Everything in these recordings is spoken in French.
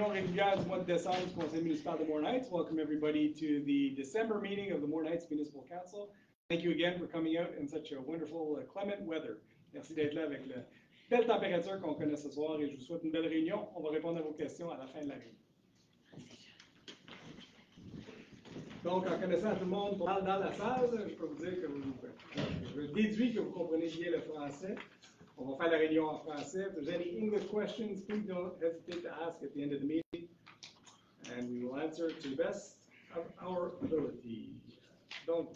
Régulière du mois de décembre du Conseil municipal de Morin Heights. Welcome everybody to the December meeting of the Morin Heights Municipal Council. Thank you again for coming out in such a wonderful clement weather. Merci d'être là avec la belle température qu'on connaît ce soir et je vous souhaite une belle réunion. On va répondre à vos questions à la fin de la réunion. Donc, en connaissant tout le monde dans la salle, je peux vous dire que je déduis que vous comprenez bien le français. On va faire la réunion en français. If there's any English questions, please don't hesitate to ask at the end of the meeting. And we will answer to the best of our ability. Donc,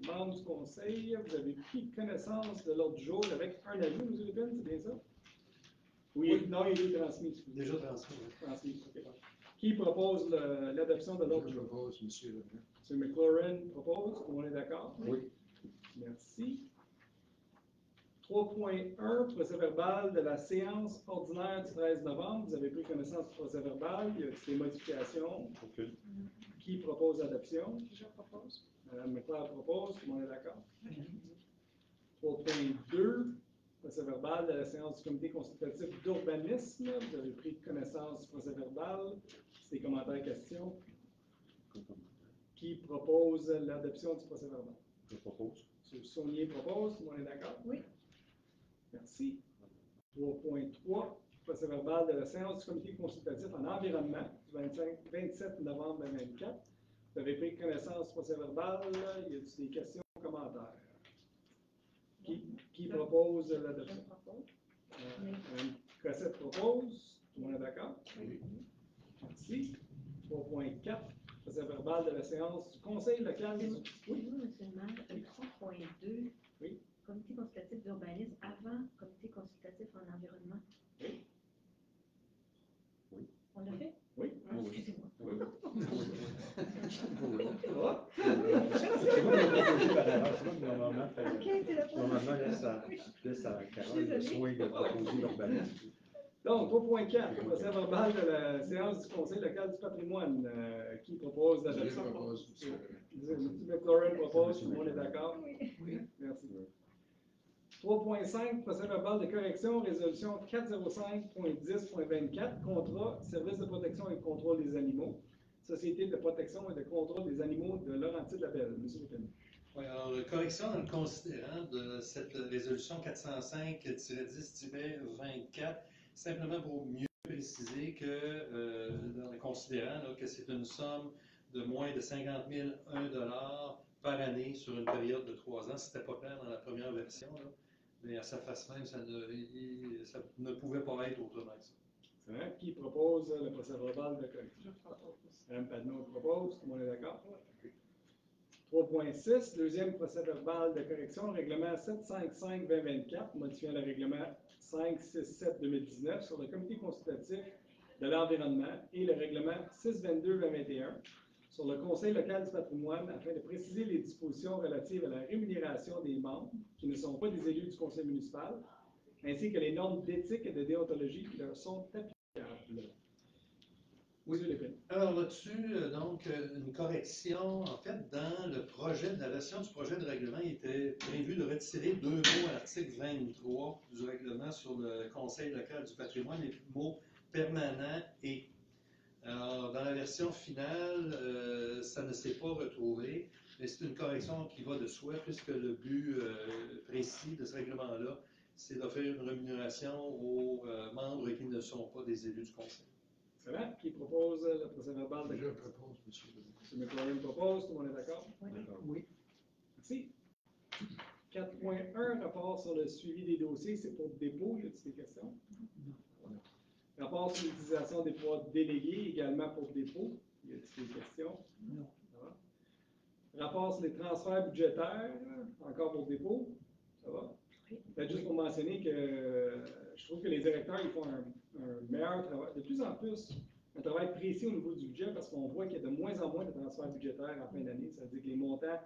membres du conseil, vous avez pris connaissance de l'ordre du jour avec un avis, M. Lépine, c'est bien ça? Oui, non, il est transmis. Déjà transmis. Transmis, ok. Qui propose l'adoption de l'ordre du jour? Je propose, M. Lépine. M. McLaurin propose, on est d'accord? Oui. Merci. 3.1, procès-verbal de la séance ordinaire du 13 novembre. Vous avez pris connaissance du procès-verbal. Y a-t-il des modifications? OK. Qui propose l'adoption? Je propose. Mme McLeod propose. Tout le monde est d'accord? 3.2, procès-verbal de la séance du comité consultatif d'urbanisme. Vous avez pris connaissance du procès-verbal. Des commentaires, questions? Qui propose l'adoption du procès-verbal? Je propose. M. Saunier propose. Tout le monde est d'accord? Oui. Merci. 3.3, procès-verbal de la séance du comité consultatif en environnement du 27 novembre 2024. Vous avez pris connaissance du procès-verbal. Y a-t-il des questions ou commentaires? Qui propose l'adoption? Je propose. Mme Cossette propose. Tout le monde est d'accord? Oui. Merci. 3.4, procès-verbal de la séance du conseil local. Oui, monsieur le maire, le 3.2. Oui. Comité consultatif d'urbanisme avant comité consultatif en environnement. Oui. Oui. On l'a fait? Oui. Ah, excusez-moi. Oui. Ça va? C'est moi qui ai proposé par erreur. C'est moi qui normalement Ok, c'est la normalement laisse à Carole le soin de proposer l'urbanisme. Donc, 3.4, procès-verbal de la séance du conseil local du patrimoine. Qui propose l'adoption? Je propose, M. McLaurin propose. Tout le monde est d'accord? Oui. Oui. Merci. 3.5, procès-verbal de correction, résolution 405.10.24, contrat, service de protection et de contrôle des animaux, Société de protection et de contrôle des animaux de Laurentides-Labelle. M. Lépine. Oui, alors, correction dans le considérant de cette résolution 405-10-24, simplement pour mieux préciser que, dans le considérant, là, que c'est une somme de moins de 50 001 par année sur une période de 3 ans. C'était pas clair dans la première version, là, mais à sa face même, ça ne pouvait pas être autrement que ça. C'est vrai. Qui propose le procès-verbal de correction? Je propose. Mme Padneau propose. Tout le monde est d'accord? 3.6, deuxième procès-verbal de correction, règlement 755-2024, modifiant le règlement 567-2019 sur le comité consultatif de l'environnement et le règlement 622-2021 sur le Conseil local du patrimoine afin de préciser les dispositions relatives à la rémunération des membres qui ne sont pas des élus du conseil municipal, ainsi que les normes d'éthique et de déontologie qui leur sont applicables. Oui. M. Lépine. Alors là-dessus, donc, une correction, en fait, dans le projet, la version du projet de règlement, il était prévu de retirer 2 mots à l'article 23 du règlement sur le Conseil local du patrimoine, les mots permanent et. Alors, dans la version finale, ça ne s'est pas retrouvé, mais c'est une correction qui va de soi, puisque le but précis de ce règlement-là, c'est d'offrir une rémunération aux membres qui ne sont pas des élus du Conseil. Excellent. Qui propose le procès-verbal de Je propose, M. M. McLaurin propose. Tout le monde est d'accord? Oui. Oui. Merci. 4.1, rapport sur le suivi des dossiers, c'est pour dépôt. Y a-t-il des questions? Non. Rapport sur l'utilisation des pouvoirs délégués, également pour dépôt. Y a-t-il des questions? Non. Ça va. Rapport sur les transferts budgétaires, encore pour dépôt. Ça va. Oui. Peut-être juste pour mentionner que je trouve que les directeurs ils font un meilleur travail, de plus en plus, un travail précis au niveau du budget parce qu'on voit qu'il y a de moins en moins de transferts budgétaires en fin d'année. Ça veut dire que les montants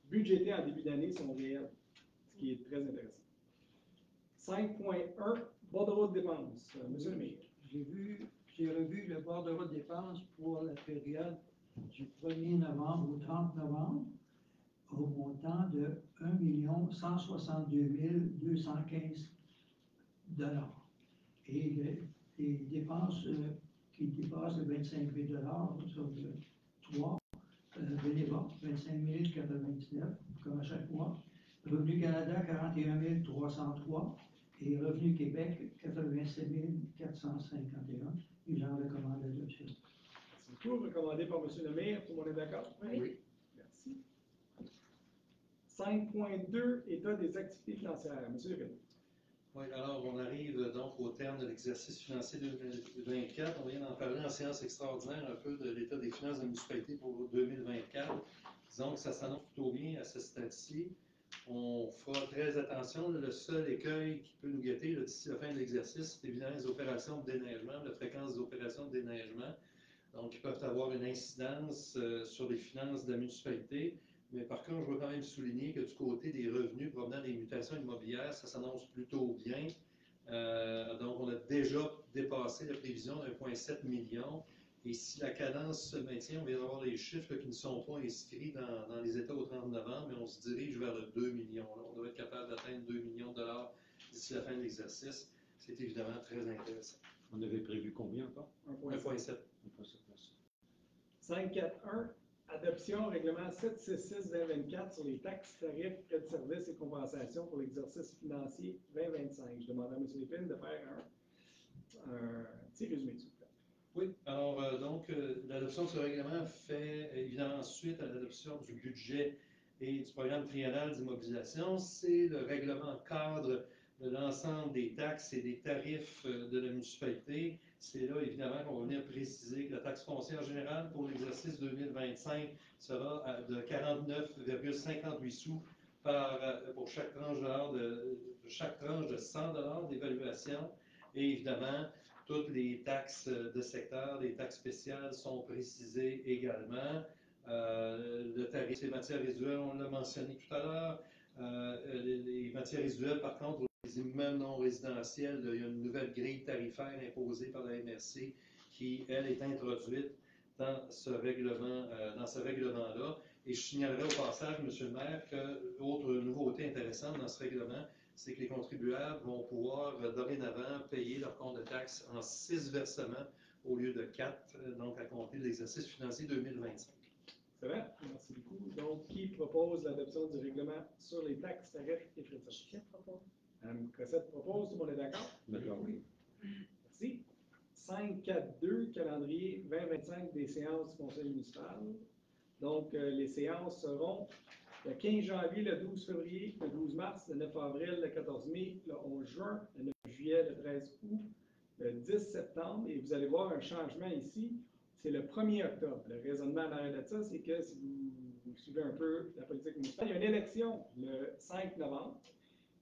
budgétés en début d'année sont réels, ce qui est très intéressant. 5.1, bordereau de dépenses. Monsieur le maire. J'ai revu le bordereau de dépenses pour la période du 1er novembre au 30 novembre au montant de 1 162 215 $. Et les dépenses qui dépasse le 25 000 sur le 3. Beneva, 25 099, comme à chaque mois. Revenu Canada, 41 303. Et Revenu Québec, 87 451. Et j'en recommande l'adoption. C'est tout recommandé par M. le maire. Tout le monde est d'accord? Oui. Merci. 5.2, état des activités financières. M. Lepine. Oui, alors on arrive donc au terme de l'exercice financier 2024. On vient d'en parler en séance extraordinaire un peu de l'état des finances de la municipalité pour 2024. Disons que ça s'annonce plutôt bien à ce stade-ci. On fera très attention. Le seul écueil qui peut nous guetter d'ici la fin de l'exercice, c'est évidemment les opérations de déneigement, la fréquence des opérations de déneigement. Donc, ils peuvent avoir une incidence sur les finances de la municipalité. Mais par contre, je veux quand même souligner que du côté des revenus provenant des mutations immobilières, ça s'annonce plutôt bien. Donc, on a déjà dépassé la prévision d'1,7 million. Et si la cadence se maintient, on vient d'avoir les chiffres qui ne sont pas inscrits dans les états au 30 novembre, mais on se dirige vers le 2 millions. Là, on doit être capable d'atteindre 2 millions de dollars d'ici la fin de l'exercice. C'est évidemment très intéressant. On avait prévu combien encore? 1,7. 5.4.1, adoption règlement 766-2024 sur les taxes, tarifs, frais de services et compensations pour l'exercice financier 2025. Je demande à M. Lépine de faire un petit résumé, s'il vous plaît. Oui, alors l'adoption de ce règlement fait évidemment suite à l'adoption du budget et du programme triennal d'immobilisation. C'est le règlement cadre de l'ensemble des taxes et des tarifs de la municipalité. C'est là, évidemment, qu'on va venir préciser que la taxe foncière générale pour l'exercice 2025 sera de 49,58 sous pour chaque tranche de 100 $ d'évaluation. Et évidemment, toutes les taxes de secteur, les taxes spéciales sont précisées également. Le tarif des matières résiduelles, on l'a mentionné tout à l'heure. Les matières résiduelles, par contre, pour les immeubles non résidentiels, il y a une nouvelle grille tarifaire imposée par la MRC qui, elle, est introduite dans ce règlement-là. Et je signalerai au passage, M. le maire, que l'autre nouveauté intéressante dans ce règlement, c'est que les contribuables vont pouvoir dorénavant payer leur compte de taxes en 6 versements au lieu de 4, donc à compter de l'exercice financier 2025. C'est vrai? Merci beaucoup. Donc, qui propose l'adoption du règlement sur les taxes, tarifs et frais de service? Je propose. Mme Cossette propose. Tout le monde est d'accord? D'accord. Oui. Merci. 5.4.2, calendrier 2025 des séances du conseil municipal. Donc, les séances seront le 15 janvier, le 12 février, le 12 mars, le 9 avril, le 14 mai, le 11 juin, le 9 juillet, le 13 août, le 10 septembre. Et vous allez voir un changement ici, c'est le 1er octobre. Le raisonnement en arrière de ça, c'est que si vous suivez un peu la politique municipale, il y a une élection le 5 novembre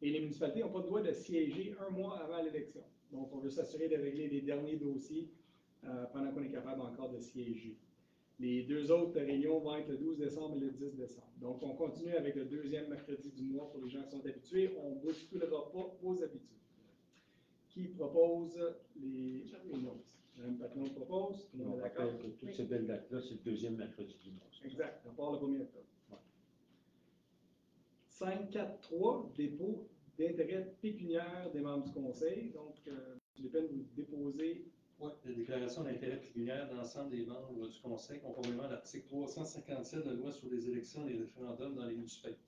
et les municipalités n'ont pas le droit de siéger un mois avant l'élection. Donc, on veut s'assurer de régler les derniers dossiers pendant qu'on est capable encore de siéger. Les deux autres réunions vont être le 12 décembre et le 10 décembre. Donc, on continue avec le deuxième mercredi du mois pour les gens qui sont habitués. On ne bousculera pas vos habitudes. Qui propose les réunions? Mme Patnaud propose. Tout le monde est d'accord? Toutes ces belles dates-là, c'est le deuxième mercredi du mois. Exact. À part le 1er octobre. 5.4.3, dépôt d'intérêt pécuniaire des membres du conseil. Donc, M. Lépine, vous déposez. Oui, la déclaration d'intérêt pécuniaire de l'ensemble des membres du Conseil, conformément à l'article 357 de la loi sur les élections et les référendums dans les municipalités.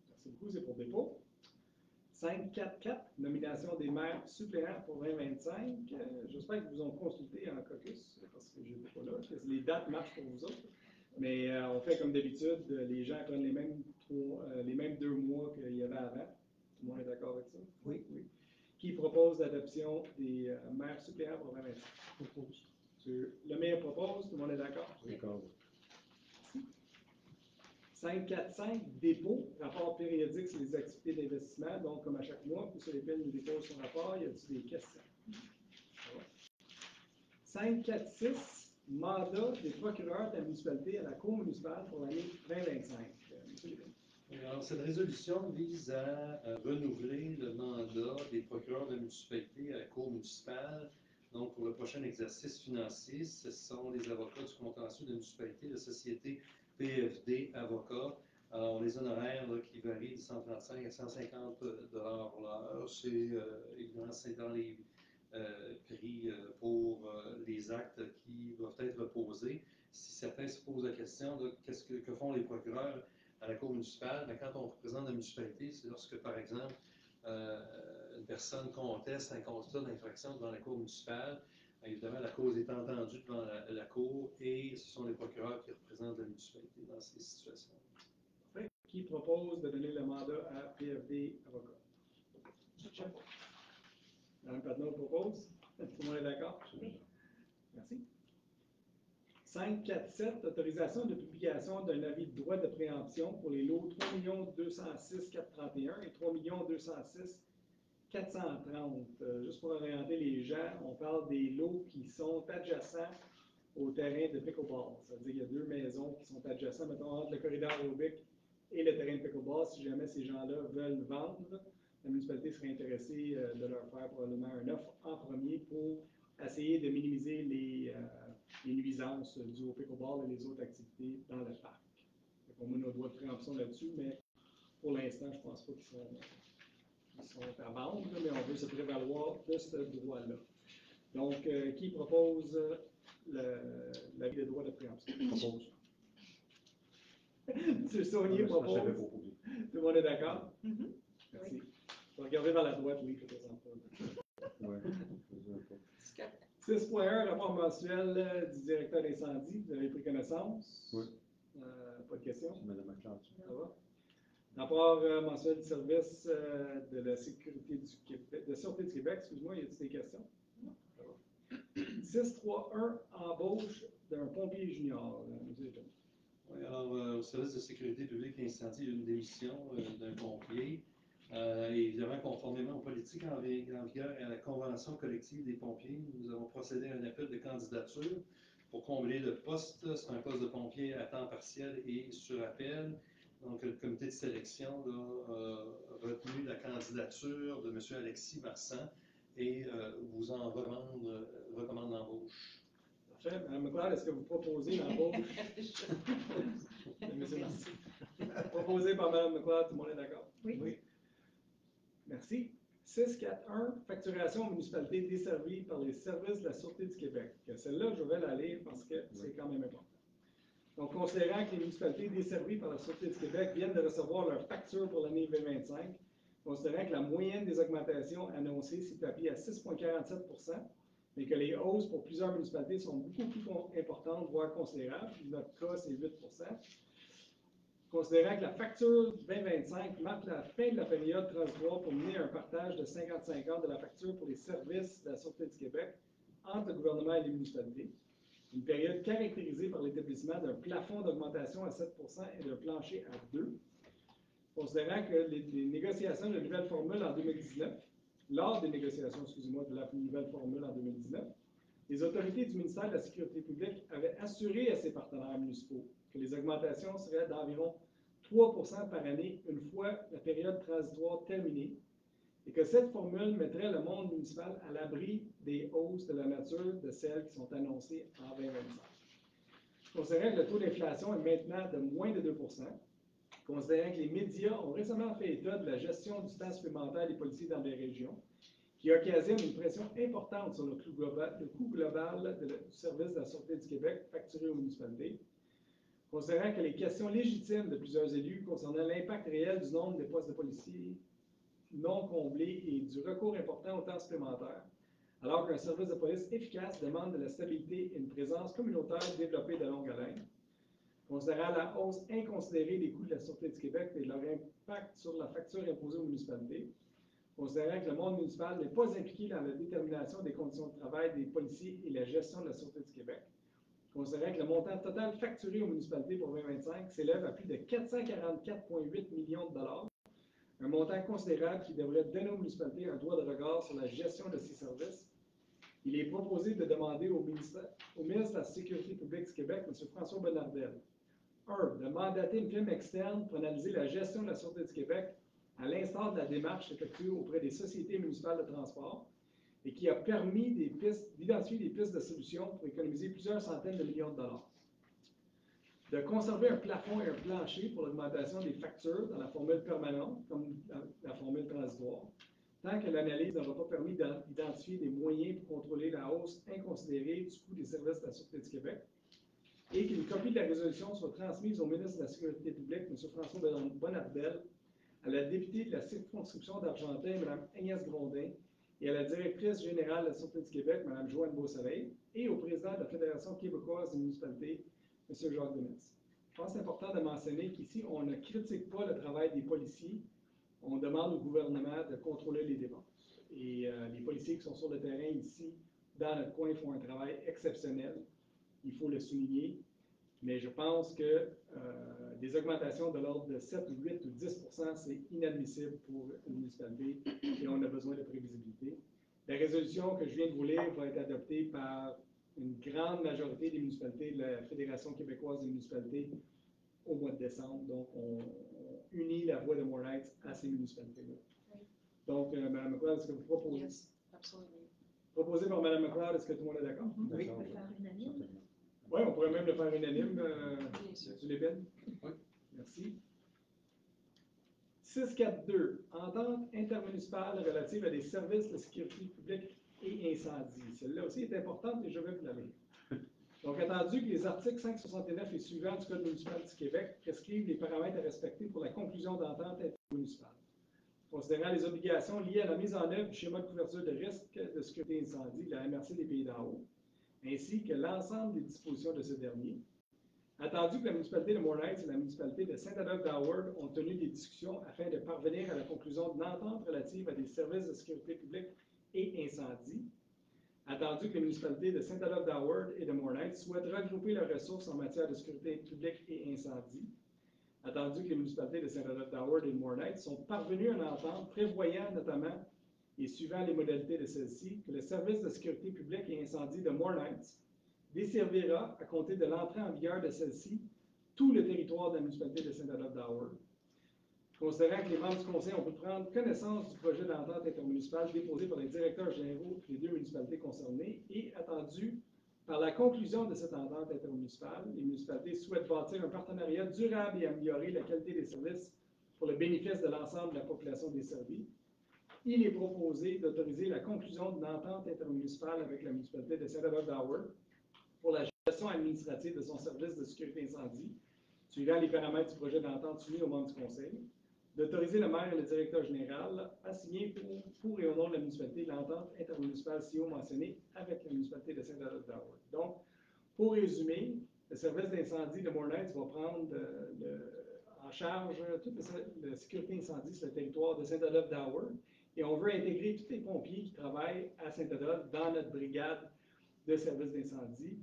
Merci beaucoup, c'est pour dépôt. 5.4.4, nomination des maires suppléants pour 2025. J'espère qu'ils vous ont consulté en caucus, parce que je n'étais pas là, que les dates marchent pour vous autres. Mais on fait comme d'habitude, les gens prennent les mêmes 2 mois qu'il y avait avant. Tout le monde est d'accord avec ça? Oui. Oui. Qui propose l'adoption des maires suppléants pour 2025? Propose. Le maire propose, tout le monde est d'accord? D'accord. 5.4.5, dépôt, rapport périodique sur les activités d'investissement. Donc, comme à chaque mois, M. Lépine nous dépose son rapport. Y a-t-il des questions? 5.4.6, mandat des procureurs de la municipalité à la Cour municipale pour l'année 2025. M. Lépine. Alors, cette résolution vise à renouveler le mandat des procureurs de la municipalité à la Cour municipale. Donc, pour le prochain exercice financier, ce sont les avocats du contentieux de la municipalité, la société PFD Avocats. Alors, les honoraires là, qui varient de 135 à 150 $ l'heure, c'est évidemment c'est dans pris pour les actes qui doivent être posés. Si certains se posent la question, là, que font les procureurs à la cour municipale? Ben, quand on représente la municipalité, c'est lorsque, par exemple, une personne conteste un constat d'infraction devant la cour municipale. Évidemment, la cause est entendue devant la cour et ce sont les procureurs qui représentent la municipalité dans ces situations. Qui propose de donner le mandat à PFD avocat? Mme Patnaud propose. Tout le monde est d'accord? Oui. Merci. 5.4.7, autorisation de publication d'un avis de droit de préemption pour les lots 3 206 431 et 3 206 430. Juste pour orienter les gens, on parle des lots qui sont adjacents au terrain de pickleball. Ça veut dire qu'il y a deux maisons qui sont adjacentes, mettons, entre le corridor aérobique et le terrain de pickleball. Si jamais ces gens-là veulent vendre, la municipalité serait intéressée de leur faire probablement une offre en premier pour essayer de minimiser les nuisances dues au pickleball et les autres activités dans le parc. On met nos droits de préemption là-dessus, mais pour l'instant, je ne pense pas qu'ils sont à vendre, mais on veut se prévaloir de ce droit-là. Donc, qui propose l'avis de droit de préemption? Propose. M. Saunier propose. J'avais proposé. Tout le monde est d'accord? Mhm. Merci. Je vais regarder vers la droite, oui, je ne présente pas. Ouais. 6.1, rapport mensuel du directeur d'incendie. Vous avez pris connaissance? Oui. Pas de questions? C'est Mme McLeod. Ça va? Rapport mensuel du service de la sécurité du Québec, de Sûreté du Québec, excuse-moi, y a-t-il des questions? Non. Ça va. 6.3.1, embauche d'un pompier junior. Oui, alors, au service de sécurité publique et incendie, il y a une démission d'un pompier. Évidemment, conformément aux politiques en vigueur et à la convention collective des pompiers, nous avons procédé à un appel de candidature pour combler le poste. C'est un poste de pompier à temps partiel et sur appel. Donc, le comité de sélection a retenu la candidature de M. Alexis Marsan et vous en recommande l'embauche. Parfait. Mme McLeod, est-ce que vous proposez l'embauche de M. Marcy? Proposé par Mme McLeod, tout le monde est d'accord? Oui. Merci. 6.4.1, facturation aux municipalités desservies par les services de la Sûreté du Québec. Celle-là, je vais la lire parce que c'est quand même important. Donc, considérant que les municipalités desservies par la Sûreté du Québec viennent de recevoir leur facture pour l'année 2025, considérant que la moyenne des augmentations annoncées s'est établie à 6,47 %, mais que les hausses pour plusieurs municipalités sont beaucoup plus importantes, voire considérables. Notre cas, c'est 8 %. Considérant que la facture 2025 marque la fin de la période transitoire pour mener un partage de 50-50 de la facture pour les services de la Sûreté du Québec entre le gouvernement et les municipalités, une période caractérisée par l'établissement d'un plafond d'augmentation à 7 % et d'un plancher à 2 %. Considérant que les négociations de la nouvelle formule en 2019, lors des négociations, excusez-moi, de la nouvelle formule en 2019, les autorités du ministère de la Sécurité publique avaient assuré à ses partenaires municipaux que les augmentations seraient d'environ 3 % par année une fois la période transitoire terminée et que cette formule mettrait le monde municipal à l'abri des hausses de la nature de celles qui sont annoncées en 2025. Considérant que le taux d'inflation est maintenant de moins de 2 %, considérant que les médias ont récemment fait état de la gestion du temps supplémentaire des policiers dans des régions, qui occasionne une pression importante sur le coût global du service de la Sûreté du Québec facturé aux municipalités, considérant que les questions légitimes de plusieurs élus concernant l'impact réel du nombre de postes de policiers non comblés et du recours important au temps supplémentaire, alors qu'un service de police efficace demande de la stabilité et une présence communautaire développée de longue haleine, considérant la hausse inconsidérée des coûts de la Sûreté du Québec et leur impact sur la facture imposée aux municipalités, considérant que le monde municipal n'est pas impliqué dans la détermination des conditions de travail des policiers et la gestion de la Sûreté du Québec, considérant que le montant total facturé aux municipalités pour 2025 s'élève à plus de 444,8 millions de dollars, un montant considérable qui devrait donner aux municipalités un droit de regard sur la gestion de ces services. Il est proposé de demander au ministre de la Sécurité publique du Québec, M. François Bonnardel, 1. De mandater une firme externe pour analyser la gestion de la Sûreté du Québec, à l'instar de la démarche effectuée auprès des sociétés municipales de transport et qui a permis d'identifier des pistes de solutions pour économiser plusieurs centaines de millions de dollars. De conserver un plafond et un plancher pour l'augmentation des factures dans la formule permanente, comme la formule transitoire. tant que l'analyse n'aura pas permis d'identifier des moyens pour contrôler la hausse inconsidérée du coût des services de la Sûreté du Québec, et qu'une copie de la résolution soit transmise au ministre de la Sécurité publique, M. François Bonnardel, à la députée de la circonscription d'Argentin, Mme Agnès Grondin, et à la directrice générale de la Sûreté du Québec, Mme Joanne Beausoleil, et au président de la Fédération québécoise des municipalités, M. Jacques Demetz. Je pense que c'est important de mentionner qu'ici, on ne critique pas le travail des policiers, on demande au gouvernement de contrôler les dépenses. Et les policiers qui sont sur le terrain ici, dans notre coin, font un travail exceptionnel, il faut le souligner. Mais je pense que des augmentations de l'ordre de 7 ou 8 ou 10 c'est inadmissible pour une municipalité et on a besoin de prévisibilité. La résolution que je viens de vous lire va être adoptée par une grande majorité des municipalités de la Fédération québécoise des municipalités au mois de décembre. Donc, on unit la voix de Mornight à ces municipalités-là. Oui. Donc, Mme McLeod, est-ce que vous proposez? Yes, absolutely. Proposé par Mme McLeod, est-ce que tout le monde est d'accord? Oui. D'accord, On peut faire unanime. certainement. Oui, on pourrait même le faire unanime. Bien sûr. Tu l'épines? Oui. Merci. 6.4.2, entente intermunicipale relative à des services de sécurité publique et incendie. Celle-là aussi est importante et je vais vous la lire. Donc, attendu que les articles 569 et suivants du Code municipal du Québec prescrivent les paramètres à respecter pour la conclusion d'entente intermunicipale. Considérant les obligations liées à la mise en œuvre du schéma de couverture de risque de sécurité incendie de la MRC des Pays d'en haut, ainsi que l'ensemble des dispositions de ce dernier, attendu que la municipalité de Mornight et la municipalité de Saint-Adolphe-d'Howard ont tenu des discussions afin de parvenir à la conclusion d'une entente relative à des services de sécurité publique et incendie, attendu que les municipalités de Saint-Adolphe-d'Howard et de Mornight souhaitent regrouper leurs ressources en matière de sécurité publique et incendie, attendu que les municipalités de Saint-Adolphe-d'Howard et de Mornight sont parvenues à une entente prévoyant notamment et suivant les modalités de celle-ci, que le service de sécurité publique et incendie de Mornight desservira, à compter de l'entrée en vigueur de celle-ci, tout le territoire de la municipalité de Saint-Adolphe-d'Howard. Considérant que les membres du conseil ont pu prendre connaissance du projet d'entente intermunicipale déposé par les directeurs généraux des deux municipalités concernées et attendu par la conclusion de cette entente intermunicipale, les municipalités souhaitent bâtir un partenariat durable et améliorer la qualité des services pour le bénéfice de l'ensemble de la population desservie. Il est proposé d'autoriser la conclusion d'une entente intermunicipale avec la municipalité de Saint-Adolphe-d'Howard pour la gestion administrative de son service de sécurité incendie, suivant les paramètres du projet d'entente soumis aux membres du conseil, d'autoriser le maire et le directeur général à signer pour et au nom de la municipalité l'entente intermunicipale SIO mentionnée avec la municipalité de Saint-Adolphe-d'Howard. Donc, pour résumer, le service d'incendie de Mornight va prendre en charge toute la sécurité incendie sur le territoire de Saint-Adolphe-d'Howard et on veut intégrer tous les pompiers qui travaillent à Saint-Adolphe dans notre brigade de service d'incendie.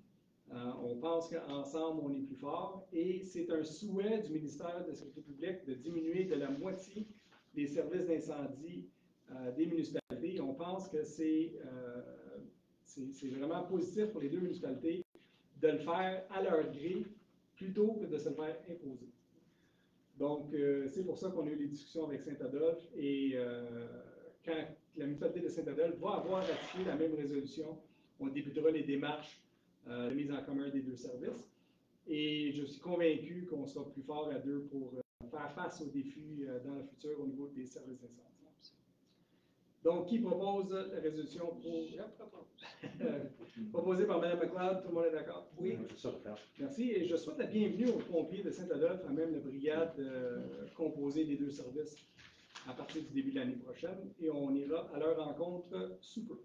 On pense qu'ensemble, on est plus fort et c'est un souhait du ministère de la Sécurité publique de diminuer de la moitié les services d'incendie des municipalités. Et on pense que c'est vraiment positif pour les deux municipalités de le faire à leur gré plutôt que de se le faire imposer. Donc, c'est pour ça qu'on a eu les discussions avec Saint-Adolphe et quand la municipalité de Saint-Adolphe va avoir ratifié la même résolution, on débutera les démarches de mise en commun des deux services. Et je suis convaincu qu'on sera plus fort à deux pour faire face aux défis dans le futur au niveau des services d'incendie. Donc, qui propose la résolution pour... proposée par Mme McLeod, tout le monde est d'accord? Oui. C'est ça le faire. Merci. Et je souhaite la bienvenue aux pompiers de Saint-Adolphe, à même la brigade composée des deux services à partir du début de l'année prochaine. Et on ira à leur rencontre sous peu.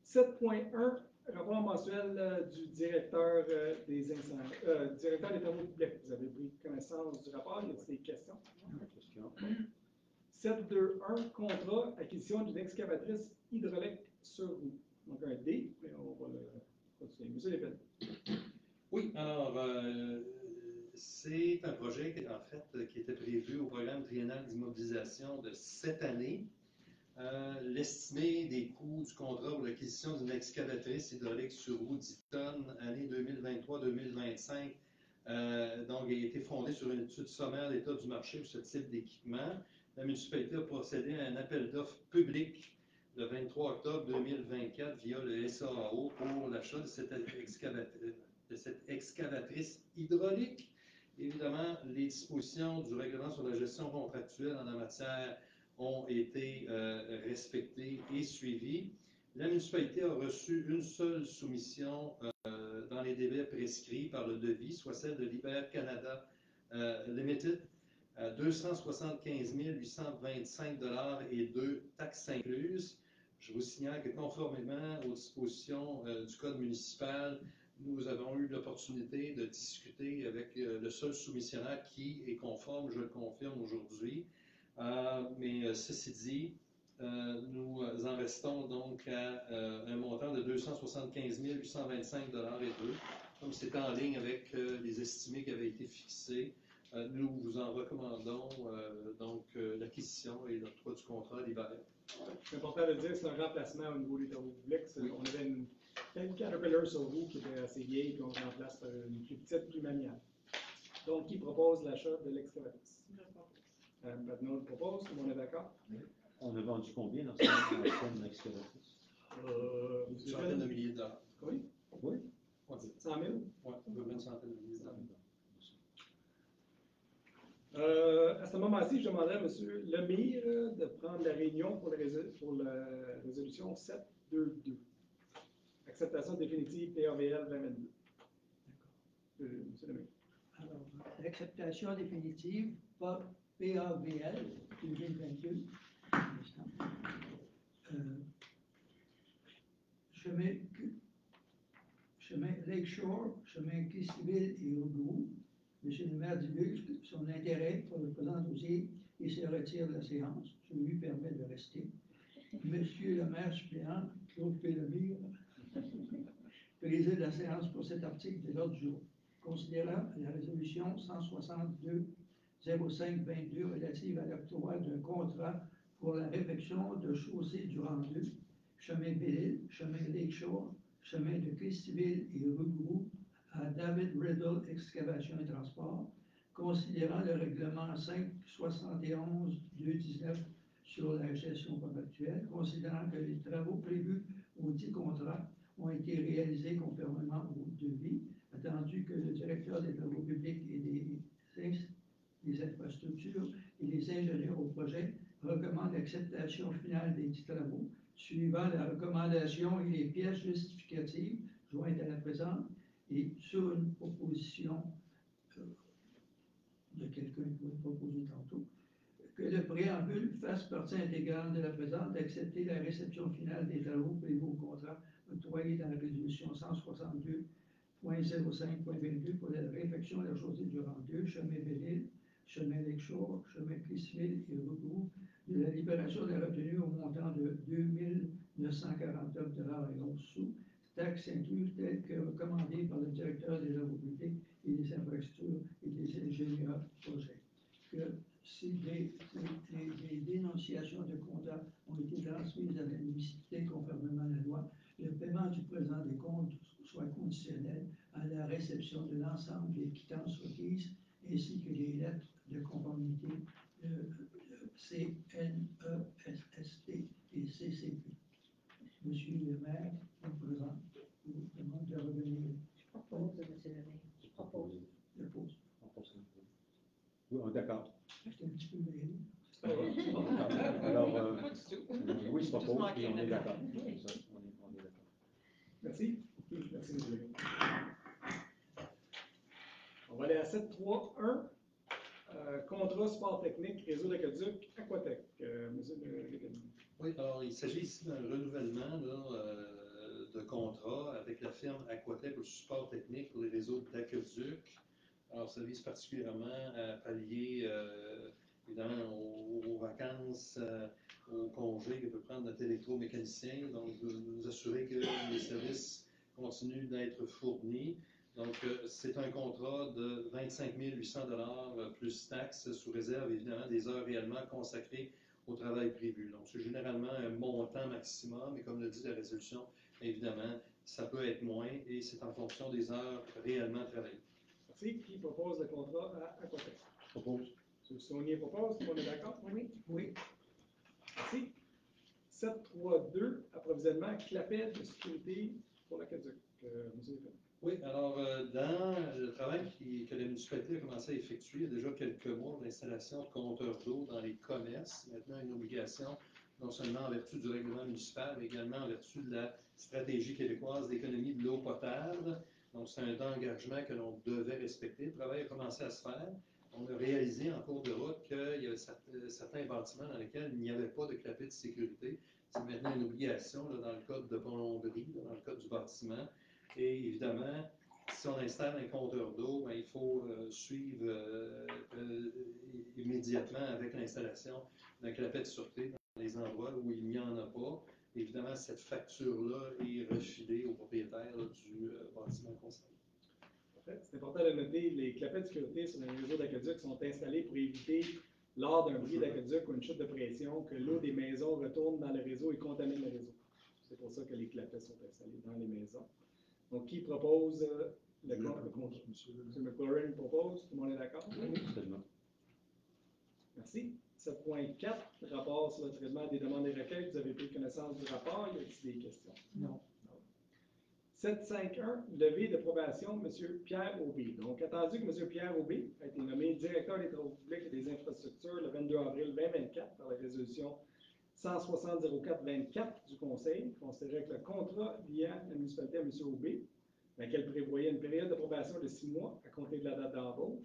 7.1, rapport mensuel du directeur des incendies, directeur des travaux publics. Vous avez pris connaissance du rapport, il y a des questions? Question. 7.2.1, contrat, acquisition d'une excavatrice hydraulique sur roue. Donc un D, mais on va le continuer. Monsieur Lépine. Oui, alors, c'est un projet qui, en fait, qui était prévu au programme triennal d'immobilisation de cette année. L'estimé des coûts du contrat pour l'acquisition d'une excavatrice hydraulique sur roue 10 tonnes, année 2023-2025, donc a été fondé sur une étude sommaire d'état du marché pour ce type d'équipement. La municipalité a procédé à un appel d'offres public le 23 octobre 2024 via le SAAO pour l'achat de cette excavatrice hydraulique. Évidemment, les dispositions du règlement sur la gestion contractuelle en la matière ont été respectés et suivis. La municipalité a reçu une seule soumission dans les délais prescrits par le devis, soit celle de l'Iber Canada Limited, à 275 825 $ et 2 taxes incluses. Je vous signale que conformément aux dispositions du Code municipal, nous avons eu l'opportunité de discuter avec le seul soumissionnaire qui est conforme, je le confirme aujourd'hui. Mais ceci dit, nous en restons donc à un montant de 275 825 $ et 2. Comme c'est en ligne avec les estimés qui avaient été fixés, nous vous en recommandons donc l'acquisition et l'octroi du contrat l'hiver. C'est important de dire que c'est un remplacement au niveau des travaux publics. On avait une Caterpillar sur roue qui était assez vieille, qu'on remplace par une plus petite, plus maniable. Donc, qui propose l'achat de l'excavatrice? Maintenant, on le propose, tout le monde est d'accord? On a vendu combien dans cette excavatrice? Une centaine de milliers de dollars. Oui? Oui. 100 000? Oui, à peu près une centaine de milliers de dollars. À ce moment-ci, je demanderais à M. Lemire de prendre la réunion pour la résolution 722. Acceptation définitive PAVL 2022. D'accord. M. Lemire. Alors, l'acceptation définitive, pas PAVL 2022. Chemin Lakeshore, chemin Cristville et Rougeau. M. le maire divulgue son intérêt pour le présent dossier et se retire de la séance. Je lui permets de rester. Monsieur le maire suppléant, Claude Pélemire, préside la séance pour cet article de l'ordre du jour. Considérant la résolution 162-05-22 relative à l'octroi d'un contrat pour la réfection de chaussée du rang 2, chemin Belle, chemin Lakeshore, chemin de Cristville et Rougeau, à David Riddle Excavation et Transport, considérant le règlement 571-219 sur la gestion contractuelle, considérant que les travaux prévus au dit contrat ont été réalisés conformément au devis, attendu que le directeur des travaux publics et des infrastructures et les ingénieurs au projet recommandent l'acceptation finale des dix travaux, suivant la recommandation et les pièces justificatives jointes à la présente, et sur une proposition de quelqu'un qui va proposer tantôt, que le préambule fasse partie intégrante de la présente, d'accepter la réception finale des travaux prévus au contrat octroyé dans la résolution 162.05.22 pour la réfection de la chaussée du rang 2, chemin Belle-Île, chemin Lakeshore, chemin Cristville et Rougeau, de la libération de la retenue au montant de 2 949 $ et 11 sous, taxes incluses telles que recommandées par le directeur des travaux publics et des infrastructures et des ingénieurs projet. Que si des dénonciations de comptes ont été transmises à la municipalité conformément à la loi, le paiement du présent des comptes soit conditionnel à la réception de l'ensemble des quittances requises ainsi que les lettres de conformité CNESST et CCP. Monsieur le maire, vous présente, vous demande de revenir. Je propose, M. le maire. Je propose. Je pose. Oui, d'accord. J'étais un petit peu mêlé. Alors, Pas du tout. oui, je propose, manqué puis on est une d'accord. amende. On est d'accord. Merci. Merci, M. Lemire. On va aller à 7.3.1. Contrat support technique, réseau d'aqueduc, Aquatec. M. Lévesque. Oui, alors il s'agit ici d'un renouvellement de contrat avec la firme Aquatec pour le support technique pour les réseaux d'aqueduc. Alors, ça vise particulièrement à pallier, évidemment, aux vacances, aux congés que peut prendre notre électromécanicien. Donc, nous assurer que les services continuent d'être fournis. Donc, c'est un contrat de 25 800 $ plus taxes, sous réserve, évidemment, des heures réellement consacrées au travail prévu. Donc, c'est généralement un montant maximum, et comme le dit la résolution, évidemment, ça peut être moins, et c'est en fonction des heures réellement travaillées. Merci. Qui propose le contrat à Aquatec? Je propose. M. Saunier propose, tout le monde est d'accord? Oui. Oui. Merci. 7.3.2, approvisionnement clapet de sécurité pour l'aqueduc. Monsieur Lépine. Oui, alors dans le travail que la municipalité a commencé à effectuer, il y a déjà quelques mois, l'installation de compteurs d'eau dans les commerces, maintenant une obligation, non seulement en vertu du règlement municipal, mais également en vertu de la stratégie québécoise d'économie de l'eau potable. Donc c'est un engagement que l'on devait respecter. Le travail a commencé à se faire. On a réalisé en cours de route qu'il y avait certains bâtiments dans lesquels il n'y avait pas de clapet de sécurité. C'est maintenant une obligation là, dans le code de plomberie, dans le code du bâtiment. Et évidemment, si on installe un compteur d'eau, ben, il faut suivre immédiatement avec l'installation d'un clapet de sûreté dans les endroits où il n'y en a pas. Évidemment, cette facture-là est refilée au propriétaire là, du bâtiment concerné. C'est important de noter, les clapets de sécurité sur les réseaux d'aqueduc sont installés pour éviter, lors d'un bris d'aqueduc ou une chute de pression, que l'eau des maisons retourne dans le réseau et contamine le réseau. C'est pour ça que les clapets sont installés dans les maisons. Donc, qui propose le contrat? M. McLaurin propose. Tout le monde est d'accord? Absolument. Merci. 7.4, rapport sur le traitement des demandes et requêtes. Vous avez pris connaissance du rapport. Y a-t-il des questions? Non. 7.5.1, levée de probation, M. Pierre Aubé. Donc, attendu que M. Pierre Aubé a été nommé directeur des travaux publics et des infrastructures le 22 avril 2024 par la résolution 160-04-24 du Conseil, considéré que le contrat liant la municipalité à M. Aubé, laquelle prévoyait une période de probation de 6 mois à compter de la date d'embauche,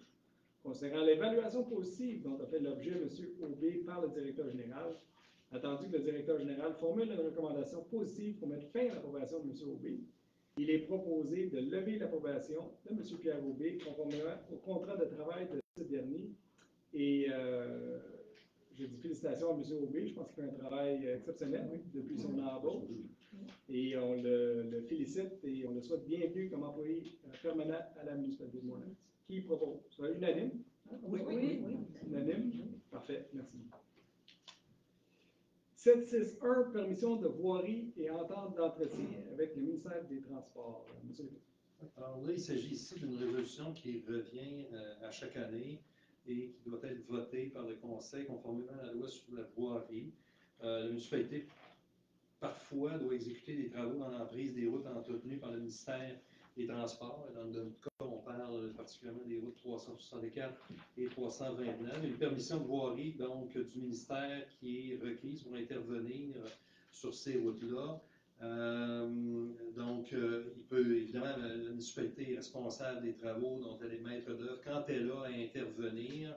considérant l'évaluation positive dont a fait l'objet M. Aubé par le directeur général, attendu que le directeur général formule une recommandation positive pour mettre fin à l'approbation de M. Aubé, il est proposé de lever l'approbation de M. Pierre Aubé conformément au contrat de travail de ce dernier. Et je dis félicitations à M. Aubé, je pense qu'il fait un travail exceptionnel depuis son embauche. Et on le félicite et on le souhaite bienvenue comme employé permanent à la municipalité de Montréal. Qui propose? C'est unanime? Hein? Oui. Unanime? Parfait, merci. 7.6.1, permission de voirie et entente d'entretien avec le ministère des Transports. Monsieur le Alors là, il s'agit ici d'une résolution qui revient à chaque année et qui doit être votée par le Conseil conformément à la loi sur la voirie. La municipalité, parfois, doit exécuter des travaux dans l'emprise des routes entretenues par le ministère des Transports. Dans notre cas, on parle particulièrement des routes 364 et 329. Une permission de voirie, donc, du ministère qui est requise pour intervenir sur ces routes-là. Il peut, évidemment, la municipalité est responsable des travaux dont elle est maître d'œuvre quand elle a à intervenir.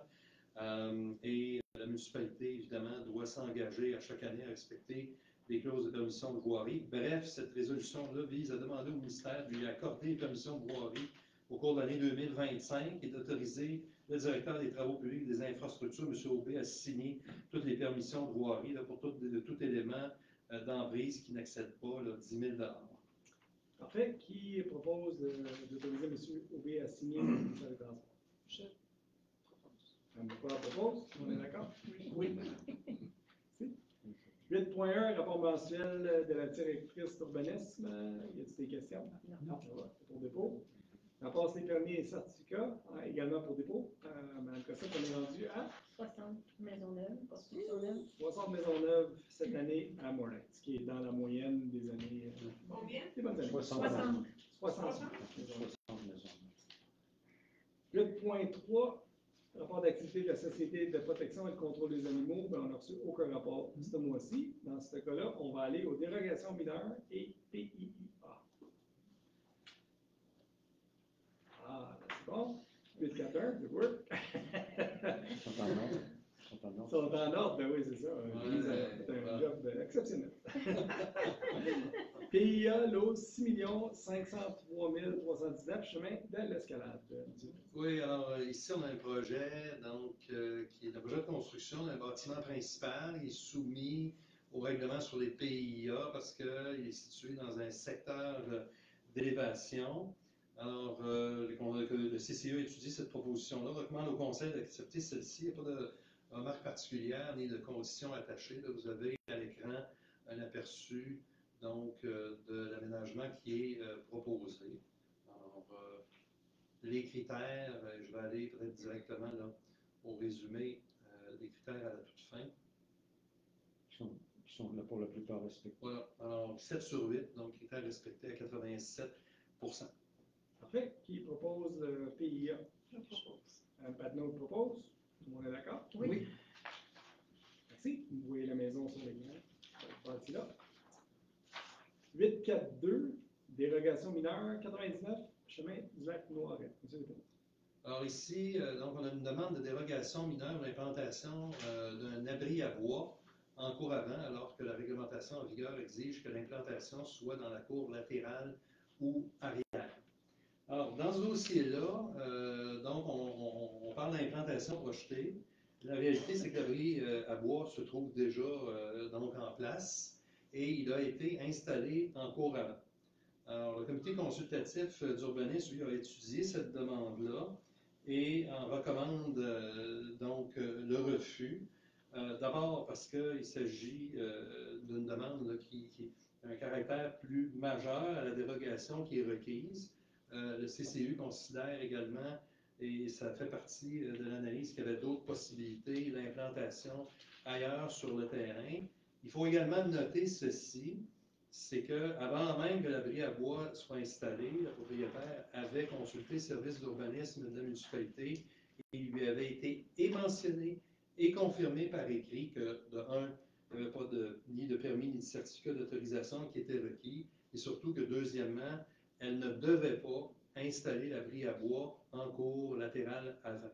Et la municipalité, évidemment, doit s'engager à chaque année à respecter les clauses de permission de voirie. Bref, cette résolution-là vise à demander au ministère de lui accorder une permission de voirie au cours de l'année 2025 et d'autoriser le directeur des travaux publics et des infrastructures, M. Aubé, à signer toutes les permissions de voirie là, pour tout élément d'emprise qui n'excède pas là, 10 000 $. Parfait. Qui propose d'autoriser M. Aubé à signer le ministère des Transports? Je propose. Mme Leclerc propose. On est d'accord? Oui. 8.1, rapport mensuel de la directrice d'urbanisme. Y a-t-il des questions? Non. Ça va, c'est pour dépôt. Rapport des permis et certificats, également pour dépôt. Mme Cossette, on est rendu à 60 maisons neuves, construction neuve. 60 maisons neuves cette année à Montréal, ce qui est dans la moyenne des années. Combien? Des bonnes années. 60. 60. 60 maisons. 8.3, rapport d'activité de la Société de protection et de contrôle des animaux. Ben, on n'a reçu aucun rapport ce mois-ci. Dans ce cas-là, on va aller aux dérogations mineures et PIIA. Ah, c'est bon. 8.4.1, good work. Ils sont en ordre. Ils sont en Ils ordre. sont en ordre, ben oui, c'est ça. C'est un job exceptionnel. PIA, l'eau, 6 503 319, chemin de l'Escalade. Oui, alors ici, on a un projet donc, qui est un projet de construction d'un bâtiment principal. Il est soumis au règlement sur les PIA parce qu'il est situé dans un secteur d'élévation. Alors, le CCE étudie cette proposition-là, recommande au Conseil d'accepter celle-ci. Il n'y a pas de remarque particulière ni de conditions attachées. Là, vous avez à l'écran un aperçu donc, de l'aménagement qui est proposé. Alors, les critères, je vais aller peut-être directement là, au résumé des critères à la toute fin. Qui sont là pour la plupart respectés. Voilà, alors 7 sur 8, donc critères respectés à 87 Parfait. Qui propose le PIA? Je propose. Mme Patnaud propose. Tout le monde est d'accord? Oui. Merci. Vous voyez la maison sur l'écran. Cette partie-là. 842, dérogation mineure, 99, chemin du lac Noiret. Monsieur Lépine. Alors ici, donc on a une demande de dérogation mineure à l'implantation d'un abri à bois en cour avant, alors que la réglementation en vigueur exige que l'implantation soit dans la cour latérale ou arrière. Alors, dans ce dossier-là, donc on parle d'implantation projetée. La réalité, c'est que l'abri à bois se trouve déjà donc en place et il a été installé en cour avant. Alors, le comité consultatif d'urbanisme, lui, a étudié cette demande-là et en recommande donc le refus. D'abord parce qu'il s'agit d'une demande là, qui a un caractère plus majeur à la dérogation qui est requise. Le CCU considère également, et ça fait partie de l'analyse, qu'il y avait d'autres possibilités d'implantation ailleurs sur le terrain. Il faut également noter ceci, c'est qu'avant même que l'abri à bois soit installé, le propriétaire avait consulté le service d'urbanisme de la municipalité et il lui avait été mentionné et confirmé par écrit que, de un, il n'y avait pas ni de permis ni de certificat d'autorisation qui était requis, et surtout que, deuxièmement, elle ne devait pas installer l'abri à bois en cour latérale avant.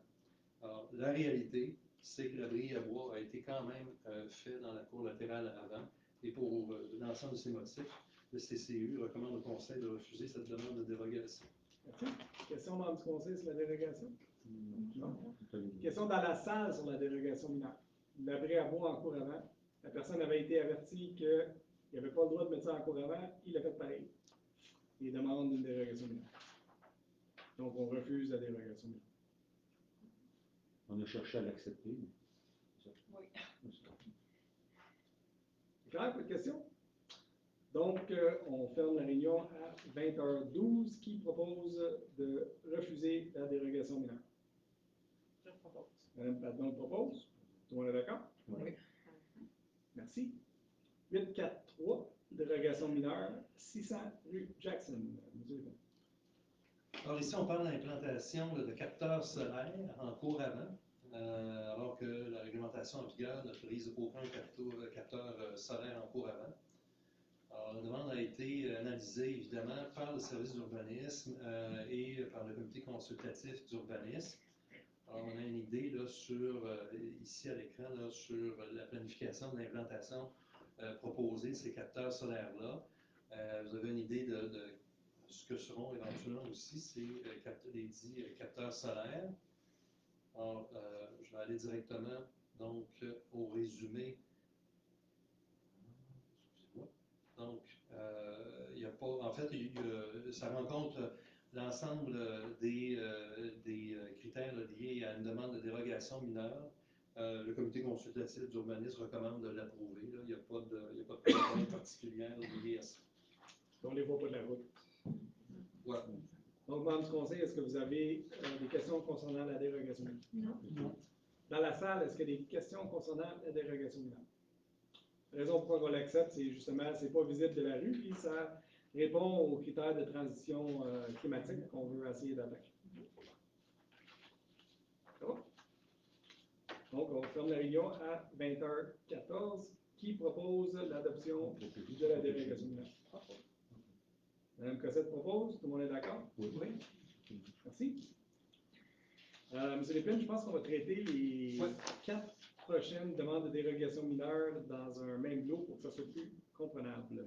Alors, la réalité, c'est que l'abri à bois a été quand même fait dans la cour latérale avant, et pour l'ensemble de ces motifs, le CCU recommande au Conseil de refuser cette demande de dérogation. Merci. Question membre du Conseil sur la dérogation? Non. Question dans la salle sur la dérogation mineure. L'abri à bois en cour avant. La personne avait été avertie qu'il n'avait pas le droit de mettre ça en cour avant. Il a fait pareil. Il demande une dérogation mineure. Donc, on refuse la dérogation mineure. On a cherché à l'accepter. Oui. C'est clair, pas de questions? Donc, on ferme la réunion à 20h12. Qui propose de refuser la dérogation mineure? Je propose. Mme Patnaud propose. Tout le monde est d'accord? Oui. Merci. 843, dérogation mineure, 600 rue Jackson. Monsieur Lépine. Alors ici, on parle d'implantation de capteurs solaires en cour avant, alors que la réglementation en vigueur n'autorise aucun capteur solaire en cour avant. Alors, la demande a été analysée évidemment par le service d'urbanisme et par le comité consultatif d'urbanisme. Alors, on a une idée là, sur, ici à l'écran, sur la planification de l'implantation proposée de ces capteurs solaires-là. Vous avez une idée de ce que seront éventuellement aussi les dits capteurs solaires. Alors, je vais aller directement donc au résumé. Excusez-moi. Donc, il n'y a pas, en fait, ça rencontre l'ensemble des critères liés à une demande de dérogation mineure. Le comité consultatif d'urbanisme recommande de l'approuver. Il n'y a pas de problème particulière lié à ça. On ne les voit pas de la route. Voilà. Donc, membre du Conseil, est-ce que vous avez des questions concernant la dérogation mineure? Non. Dans la salle, est-ce qu'il y a des questions concernant la dérogation mineure? La raison pourquoi on l'accepte, c'est justement, c'est pas visible de la rue, puis ça répond aux critères de transition climatique qu'on veut essayer d'attaquer. Ça va? Donc, on ferme la réunion à 20h14. Qui propose l'adoption de la dérogation mineure? Mme Cossette propose. Tout le monde est d'accord? Oui. Merci. Monsieur Lépine, je pense qu'on va traiter les 4 prochaines demandes de dérogation mineure dans un même lot pour que ça soit plus comprenable.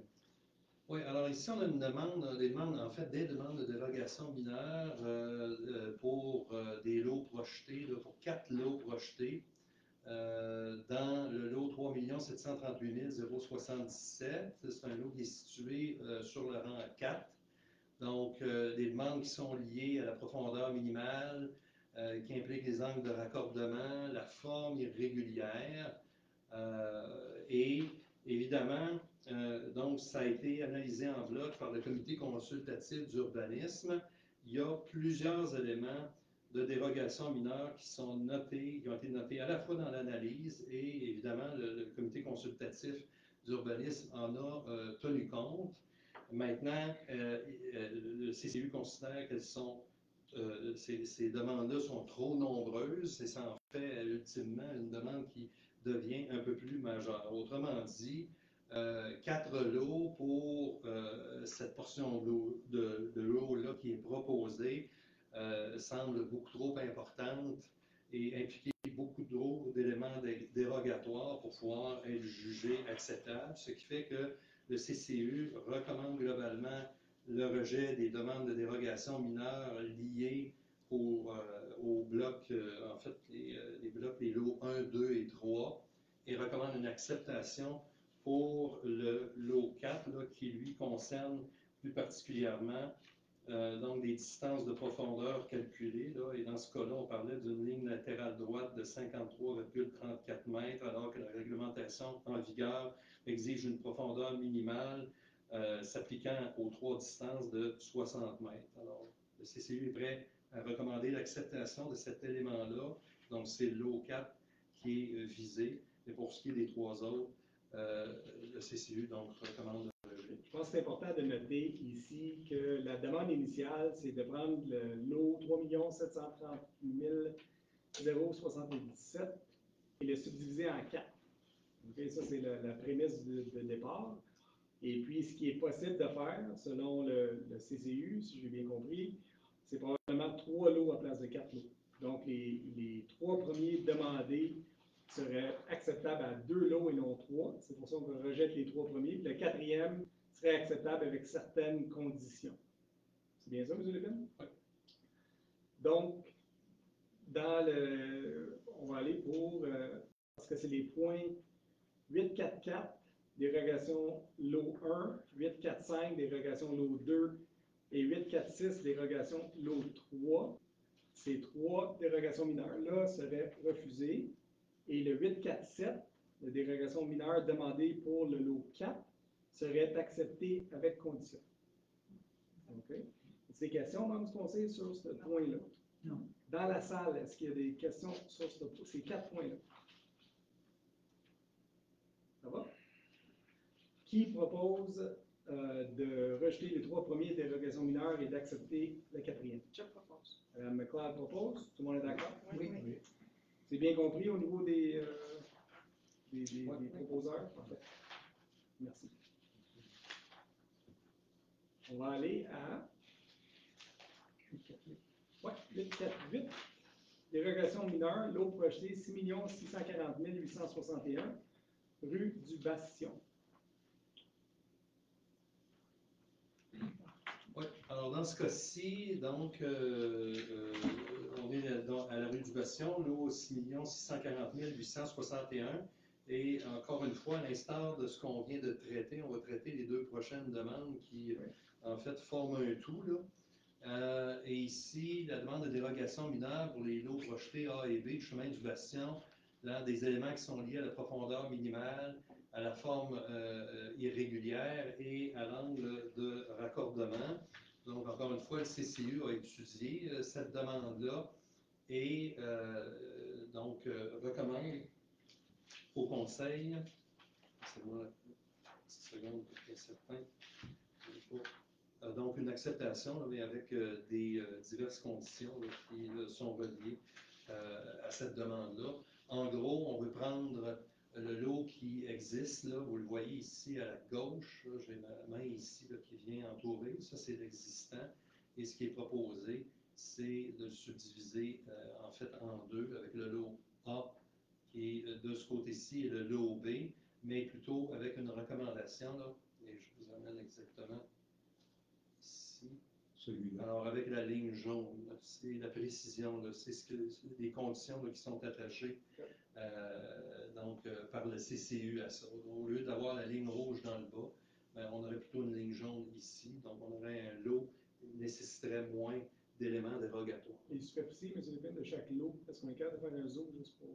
Oui, alors ici, on a une demande, des demandes de dérogation mineure pour des lots projetés, là, pour 4 lots projetés. Dans le lot 3 738 077, c'est un lot qui est situé sur le rang 4. Donc, des demandes qui sont liées à la profondeur minimale, qui impliquent les angles de raccordement, la forme irrégulière. Et évidemment, donc, ça a été analysé en bloc par le comité consultatif d'urbanisme. Il y a plusieurs éléments de dérogation mineure qui sont notés, qui ont été notés à la fois dans l'analyse et évidemment le comité consultatif d'urbanisme en a tenu compte. Maintenant, le CCU considère que ces demandes-là sont trop nombreuses et ça en fait ultimement une demande qui devient un peu plus majeure. Autrement dit, 4 lots pour cette portion de l'eau-là qui est proposée semble beaucoup trop importante et impliquer beaucoup trop d'éléments dérogatoires pour pouvoir être jugé acceptable, ce qui fait que le CCU recommande globalement le rejet des demandes de dérogation mineures liées au bloc, en fait, les blocs, les lots 1, 2 et 3, et recommande une acceptation pour le lot 4, là, qui lui concerne plus particulièrement donc des distances de profondeur calculées. Là, et dans ce cas-là, on parlait d'une ligne latérale droite de 53,34 mètres, alors que la réglementation en vigueur exige une profondeur minimale s'appliquant aux 3 distances de 60 mètres. Alors, le CCU est prêt à recommander l'acceptation de cet élément-là. Donc, c'est le lot 4 qui est visé. Et pour ce qui est des 3 autres, le CCU donc recommande le rejet. Je pense que c'est important de noter ici que la demande initiale, c'est de prendre le lot 3 738 077 et le subdiviser en 4. Okay, ça, c'est la prémisse de départ. Et puis, ce qui est possible de faire, selon le CCU, si j'ai bien compris, c'est probablement 3 lots à place de 4 lots. Donc, les 3 premiers demandés seraient acceptables à 2 lots et non 3. C'est pour ça qu'on rejette les 3 premiers. Le 4e serait acceptable avec certaines conditions. C'est bien ça, M. Lépine? Oui. Donc, on va aller pour, parce que c'est les points 844, dérogation lot 1, 845, dérogation lot 2 et 846, dérogation lot 3. Ces 3 dérogations mineures-là seraient refusées. Et le 847, la dérogation mineure demandée pour le lot 4, serait accepté avec condition. OK? Ces questions, membres du Conseil, sur ce point-là? Non. Dans la salle, est-ce qu'il y a des questions sur ces 4 points-là? Ça va? Qui propose de rejeter les 3 premiers dérogations mineures et d'accepter le 4e? Je propose. Mme McLeod propose. Tout le monde est d'accord? Oui. C'est bien compris au niveau des proposeurs? Parfait. Merci. On va aller à 848. Dérogation mineure, lot projeté 6 640 861, rue du Bastion. Oui, alors dans ce cas-ci, donc, on est à la rue du Bastion, lot 6 640 861. Et encore une fois, à l'instar de ce qu'on vient de traiter, on va traiter les 2 prochaines demandes qui, en fait, forment un tout, là. Et ici, la demande de dérogation mineure pour les lots projetés A et B du chemin du Bastion, là, des éléments qui sont liés à la profondeur minimale, à la forme irrégulière et à l'angle de raccordement. Donc, encore une fois, le CCU a étudié cette demande-là et donc recommande au Conseil, c'est moi une petite seconde pour être certain, donc une acceptation, là, mais avec des diverses conditions là, qui sont reliées à cette demande-là. En gros, on veut prendre le lot qui existe, là, vous le voyez ici à la gauche, j'ai ma main ici là, qui vient entourer, ça c'est l'existant, et ce qui est proposé, c'est de le subdiviser en fait en 2 avec le lot A qui est de ce côté-ci et le lot B, mais plutôt avec une recommandation, là, et je vous amène exactement ici. Celui-là. Alors, avec la ligne jaune, c'est la précision, c'est les conditions là, qui sont attachées par le CCU à ça. Au lieu d'avoir la ligne rouge dans le bas, ben, on aurait plutôt une ligne jaune ici. Donc, on aurait un lot qui nécessiterait moins d'éléments dérogatoires. Les superficies, M. Lépine, de chaque lot, est-ce qu'on est capable de faire un zoom juste pour.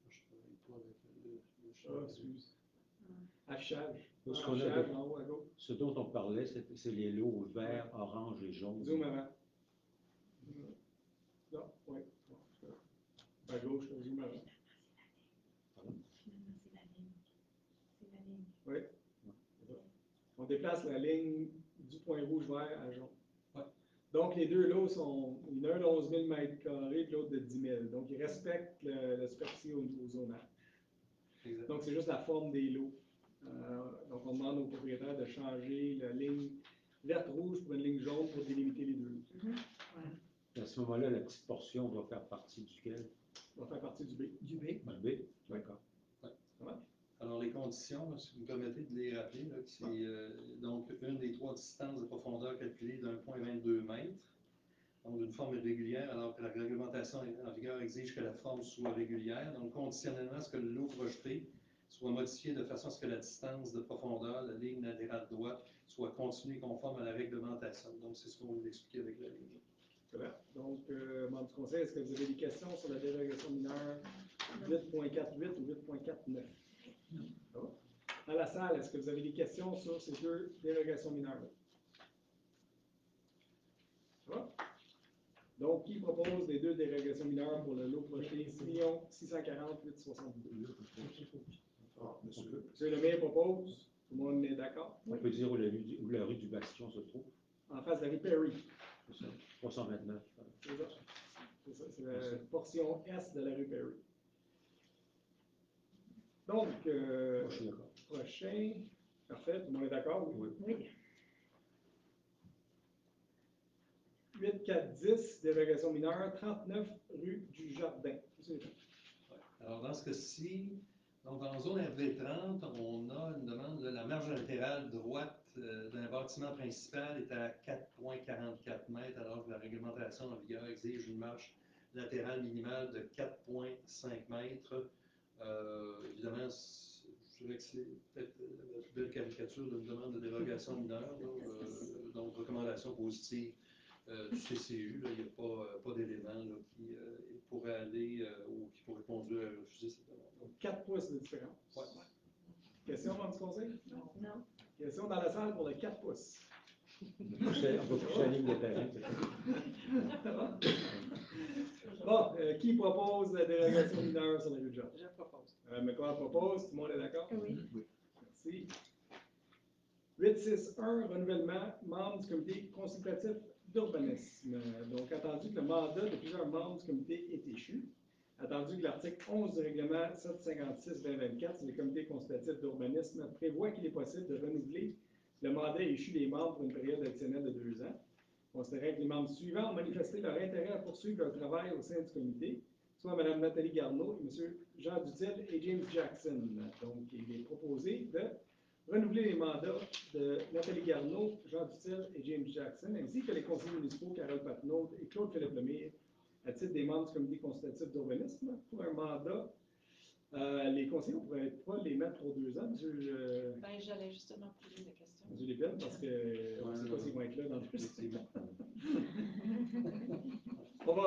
Je ne travaille pas avec le Ah, excuse. Affichage. Ce qu'on a Affichage de- en haut à gauche. Ce dont on parlait, c'est les lots verts, orange et jaune. Zoom avant. Non, oui. À gauche, zoom avant. Finalement, c'est la ligne. On déplace la ligne du point rouge vert à jaune. Ouais. Donc, les deux lots sont, l'un de 11 000 m² et l'autre de 10 000. Donc, ils respectent le superficie au zonage. Exact. Donc, c'est juste la forme des lots. Donc, on demande aux propriétaires de changer la ligne verte-rouge pour une ligne jaune pour délimiter les deux lots. À ce moment-là, la petite portion doit faire partie duquel? Ça va faire partie du B. Du B. Du B? D'accord. Ça va? Alors, les conditions, là, si vous me permettez de les rappeler, là, c'est donc une des trois distances de profondeur calculées d'1,22 m. Donc, d'une forme irrégulière, alors que la réglementation en vigueur exige que la forme soit régulière. Donc, conditionnellement, à ce que le lot projeté soit modifié de façon à ce que la distance de profondeur, la ligne latérale droite, soit continue et conforme à la réglementation. Donc, c'est ce qu'on vous expliquer avec la ligne. Voilà. Donc, membre du conseil, est-ce que vous avez des questions sur la dérogation mineure 8.48 ou 8.49? Ça va? Dans la salle, est-ce que vous avez des questions sur ces deux dérogations mineures? Ça va? Donc, qui propose les deux dérogations mineures pour le lot projeté 640-862? Monsieur Lemay propose. Tout le monde est d'accord? On peut dire où la rue du Bastion se trouve? En face de la rue Perry. C'est ça. 329. C'est ça. C'est la portion est de la rue Perry. Donc, Moi, je suis d'accord. prochain. Parfait, tout le monde est d'accord? Oui. Oui. 8.4.10, dérogation mineure, 39 rue du Jardin. Alors, dans ce cas-ci, donc en zone RV30, on a une demande de la marge latérale droite d'un bâtiment principal est à 4,44 m, alors que la réglementation en vigueur exige une marge latérale minimale de 4,5 m. Évidemment, je dirais que c'est peut-être la plus belle caricature d'une demande de dérogation mineure. Donc, recommandation positive du CCU. Là, il n'y a pas d'éléments qui pourrait aller ou qui pourrait conduire à refuser cette demande. Donc, 4 pouces de différence. Ouais. Question, membre du conseil? Non. Question dans la salle pour le 4 pouces. On va pousser la ligne de terrain. Bon, qui propose la dérogation mineure sur la rue de Jardin? Je propose. McCall propose, tout le monde est d'accord? Oui. Merci. 8.6.1, renouvellement, membre du comité consultatif d'urbanisme. Donc, attendu que le mandat de plusieurs membres du comité est échu, attendu que l'article 11 du règlement 756-2024 sur le comité consultatif d'urbanisme prévoit qu'il est possible de renouveler le mandat échu des membres pour une période additionnelle de 2 ans, considérant que les membres suivants ont manifesté leur intérêt à poursuivre leur travail au sein du comité, soit Mme Nathalie Garneau et M. Jean Dutil et James Jackson. Donc, il est proposé de renouveler les mandats de Nathalie Garneau, Jean Dutil et James Jackson, ainsi que les conseillers municipaux Carole Patnaud et Claude-Philippe Lemire, à titre des membres du comité consultatif d'urbanisme, pour un mandat. Les conseillers, on ne pourrait pas les mettre pour 2 ans, monsieur, Ben, j'allais justement poser la question. monsieur Lépine, parce qu'on ne sait pas s'ils vont être là dans le Effectivement. On va.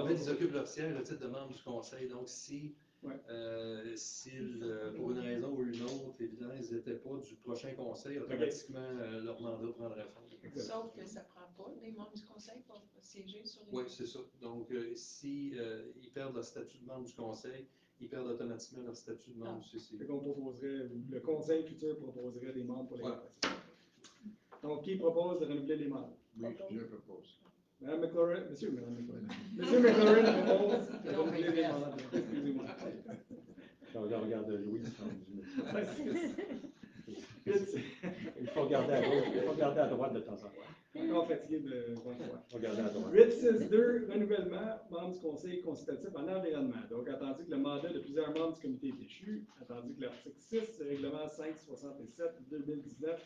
En fait, ils occupent leur siège à titre de membre du conseil. Donc, si, Ouais. s'ils, pour une raison ou une autre, évidemment, ils n'étaient pas du prochain conseil, automatiquement, leur mandat prendrait fin. Sauf que ça ne prend pas les membres du conseil pour siéger sur les. Oui, c'est ça. Donc, si ils perdent leur statut de membre du conseil, ils perdent automatiquement leur statut de membre du CCI. Fait qu'on proposerait, le conseil futur proposerait des membres pour les Ouais. remplacer. Donc, qui propose de renouveler les membres? Oui, je propose. Madame McLaurin, Monsieur McLaurin propose de renouveler les membres. Excusez-moi. Je regarde Louise quand vous me dites. Ouais, c'est- Il faut regarder à gauche, il faut regarder à droite de temps en temps. Encore fatigué de voir. Regardez à droite. 8.6.2, renouvellement, membres du conseil consultatif en environnement. Donc, attendu que le mandat de plusieurs membres du comité est échu, attendu que l'article 6 du règlement 567-2019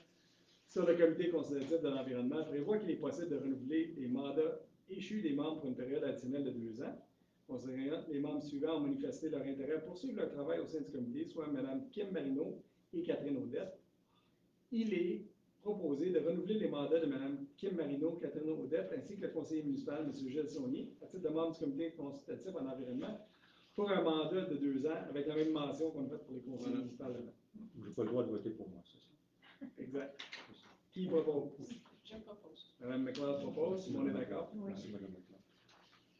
sur le comité consultatif de l'environnement prévoit qu'il est possible de renouveler les mandats échus des membres pour une période additionnelle de 2 ans. Considérant que les membres suivants ont manifesté leur intérêt à poursuivre leur travail au sein du comité, soit Mme Kim Marino et Catherine Audette, il est proposé de renouveler les mandats de Mme Kim Marino, Catherine Audette, ainsi que le conseiller municipal, M. Gilles Saunier, à titre de membre du comité consultatif en environnement, pour un mandat de 2 ans, avec la même mention qu'on a faite pour les conseillers municipaux. Je n'ai pas le droit de voter pour moi, c'est ça. Exact. Qui propose? Je propose. Mme McLeod propose, tout le monde est d'accord? Oui. Merci, Madame McLeod.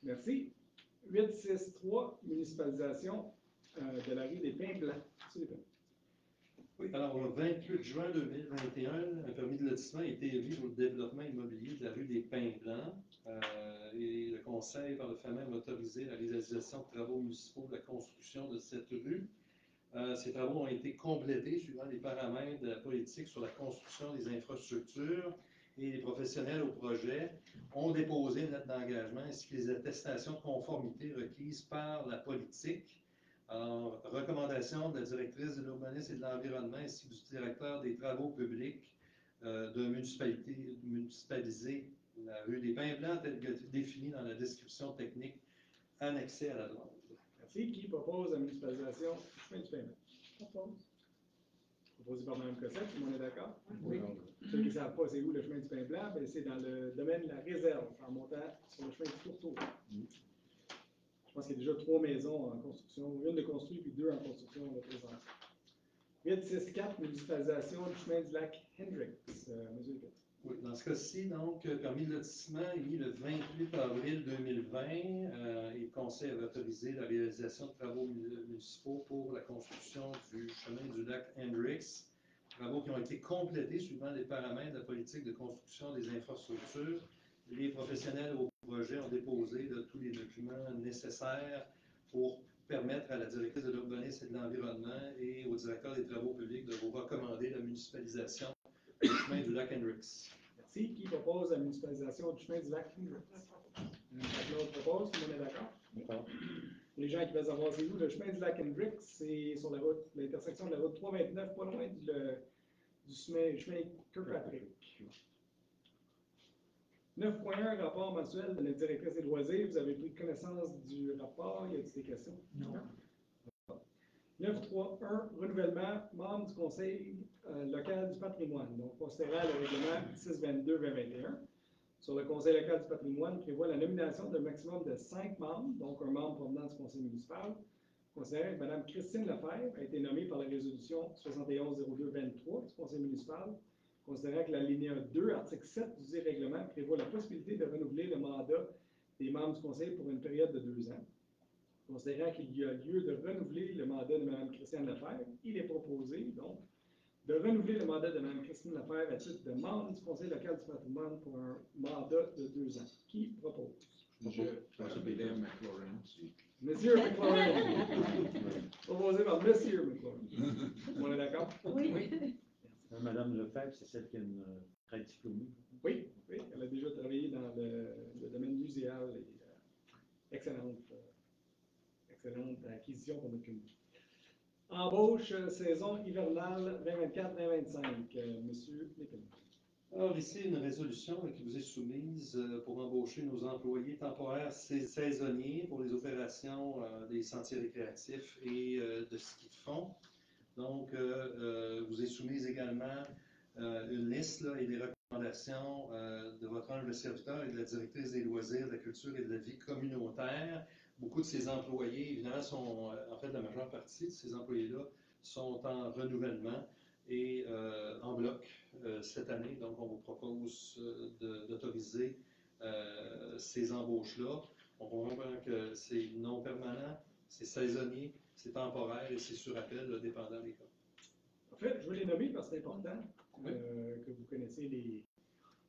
Merci. 8.6.3, municipalisation de la rue des Pins Blancs. Monsieur Lépine. Oui, alors le 28 juin 2021, un permis de lotissement a été émis pour le développement immobilier de la rue des Pins Blancs. Et le conseil, par le fait même, a autorisé la réalisation de travaux municipaux de la construction de cette rue. Ces travaux ont été complétés suivant les paramètres de la politique sur la construction des infrastructures et les professionnels au projet ont déposé une lettre d'engagement ainsi que les attestations de conformité requises par la politique. Alors, recommandation de la directrice de l'urbanisme et de l'environnement ainsi que du directeur des travaux publics de municipaliser la rue des Pins Blancs telle que définie dans la description technique annexée à la demande. Merci. Qui propose la municipalisation du chemin du paiement? Propose. Proposé par Mme Cossette, tout le monde est d'accord? Oui. Ceux qui ne savent pas c'est où le chemin du pain blanc, ben, c'est dans le domaine de la réserve, en montant sur le chemin du Tourteau. Je pense qu'il y a déjà 3 maisons en construction, une de construite puis 2 en construction de présent. 864, municipalisation du chemin du lac Hendrix. Monsieur le Oui, dans ce cas-ci, donc, permis de lotissement émis le 28 avril 2020 et le Conseil avait autorisé la réalisation de travaux municipaux pour la construction du chemin du lac Hendrix. Travaux qui ont été complétés suivant les paramètres de la politique de construction des infrastructures. Les professionnels au projet ont déposé tous les documents nécessaires pour permettre à la directrice de l'urbanisme et de l'environnement et au directeur des travaux publics de vous recommander la municipalisation du chemin du lac Hendrix. Merci. Qui propose la municipalisation du chemin du lac Hendrix? Claude propose, tout le monde est d'accord? D'accord. Les gens qui veulent savoir c'est où, le chemin du lac Hendrix, c'est sur la route, l'intersection de la route 329, pas loin du chemin Kirkpatrick. 9.1, rapport mensuel de la directrice des loisirs. Vous avez pris connaissance du rapport. Y a-t-il des questions? Non. 9.3.1, renouvellement membre du conseil local du patrimoine. Donc, considérant le règlement 622-2021, sur le conseil local du patrimoine prévoit la nomination d'un maximum de 5 membres, donc un membre provenant du conseil municipal. Considérant que Mme Christine Lefebvre a été nommée par la résolution 71-02-23 du conseil municipal, considérant que la linéa 2, article 7 du règlement prévoit la possibilité de renouveler le mandat des membres du conseil pour une période de 2 ans. Considérant qu'il y a lieu de renouveler le mandat de Mme Christiane Lefebvre, il est proposé, donc, de renouveler le mandat de Mme Christine Lefebvre à titre de membre du conseil local du patrimoine pour un mandat de 2 ans. Qui propose? Madame McLaurin. Monsieur McLaurin. Proposé par Monsieur McLaurin. On est d'accord? Oui. Madame Lefebvre, c'est celle qui a une très diplômée. Oui, oui, elle a déjà travaillé dans le domaine muséal et excellente acquisition pour notre communauté. Embauche saison hivernale 2024-2025. Monsieur Nicolas. Alors ici, une résolution qui vous est soumise pour embaucher nos employés temporaires saisonniers pour les opérations des sentiers récréatifs et de ski de fond. Donc, vous est soumise également une liste là, et des recommandations de votre humble serviteur et de la directrice des loisirs, de la culture et de la vie communautaire. Beaucoup de ces employés, évidemment, sont, en fait, la majeure partie de ces employés-là sont en renouvellement et en bloc cette année. Donc, on vous propose d'autoriser ces embauches-là. On comprend que c'est non permanent, c'est saisonnier, c'est temporaire et c'est sur appel, dépendant des cas. En fait, je veux les nommer parce que c'est important que vous connaissiez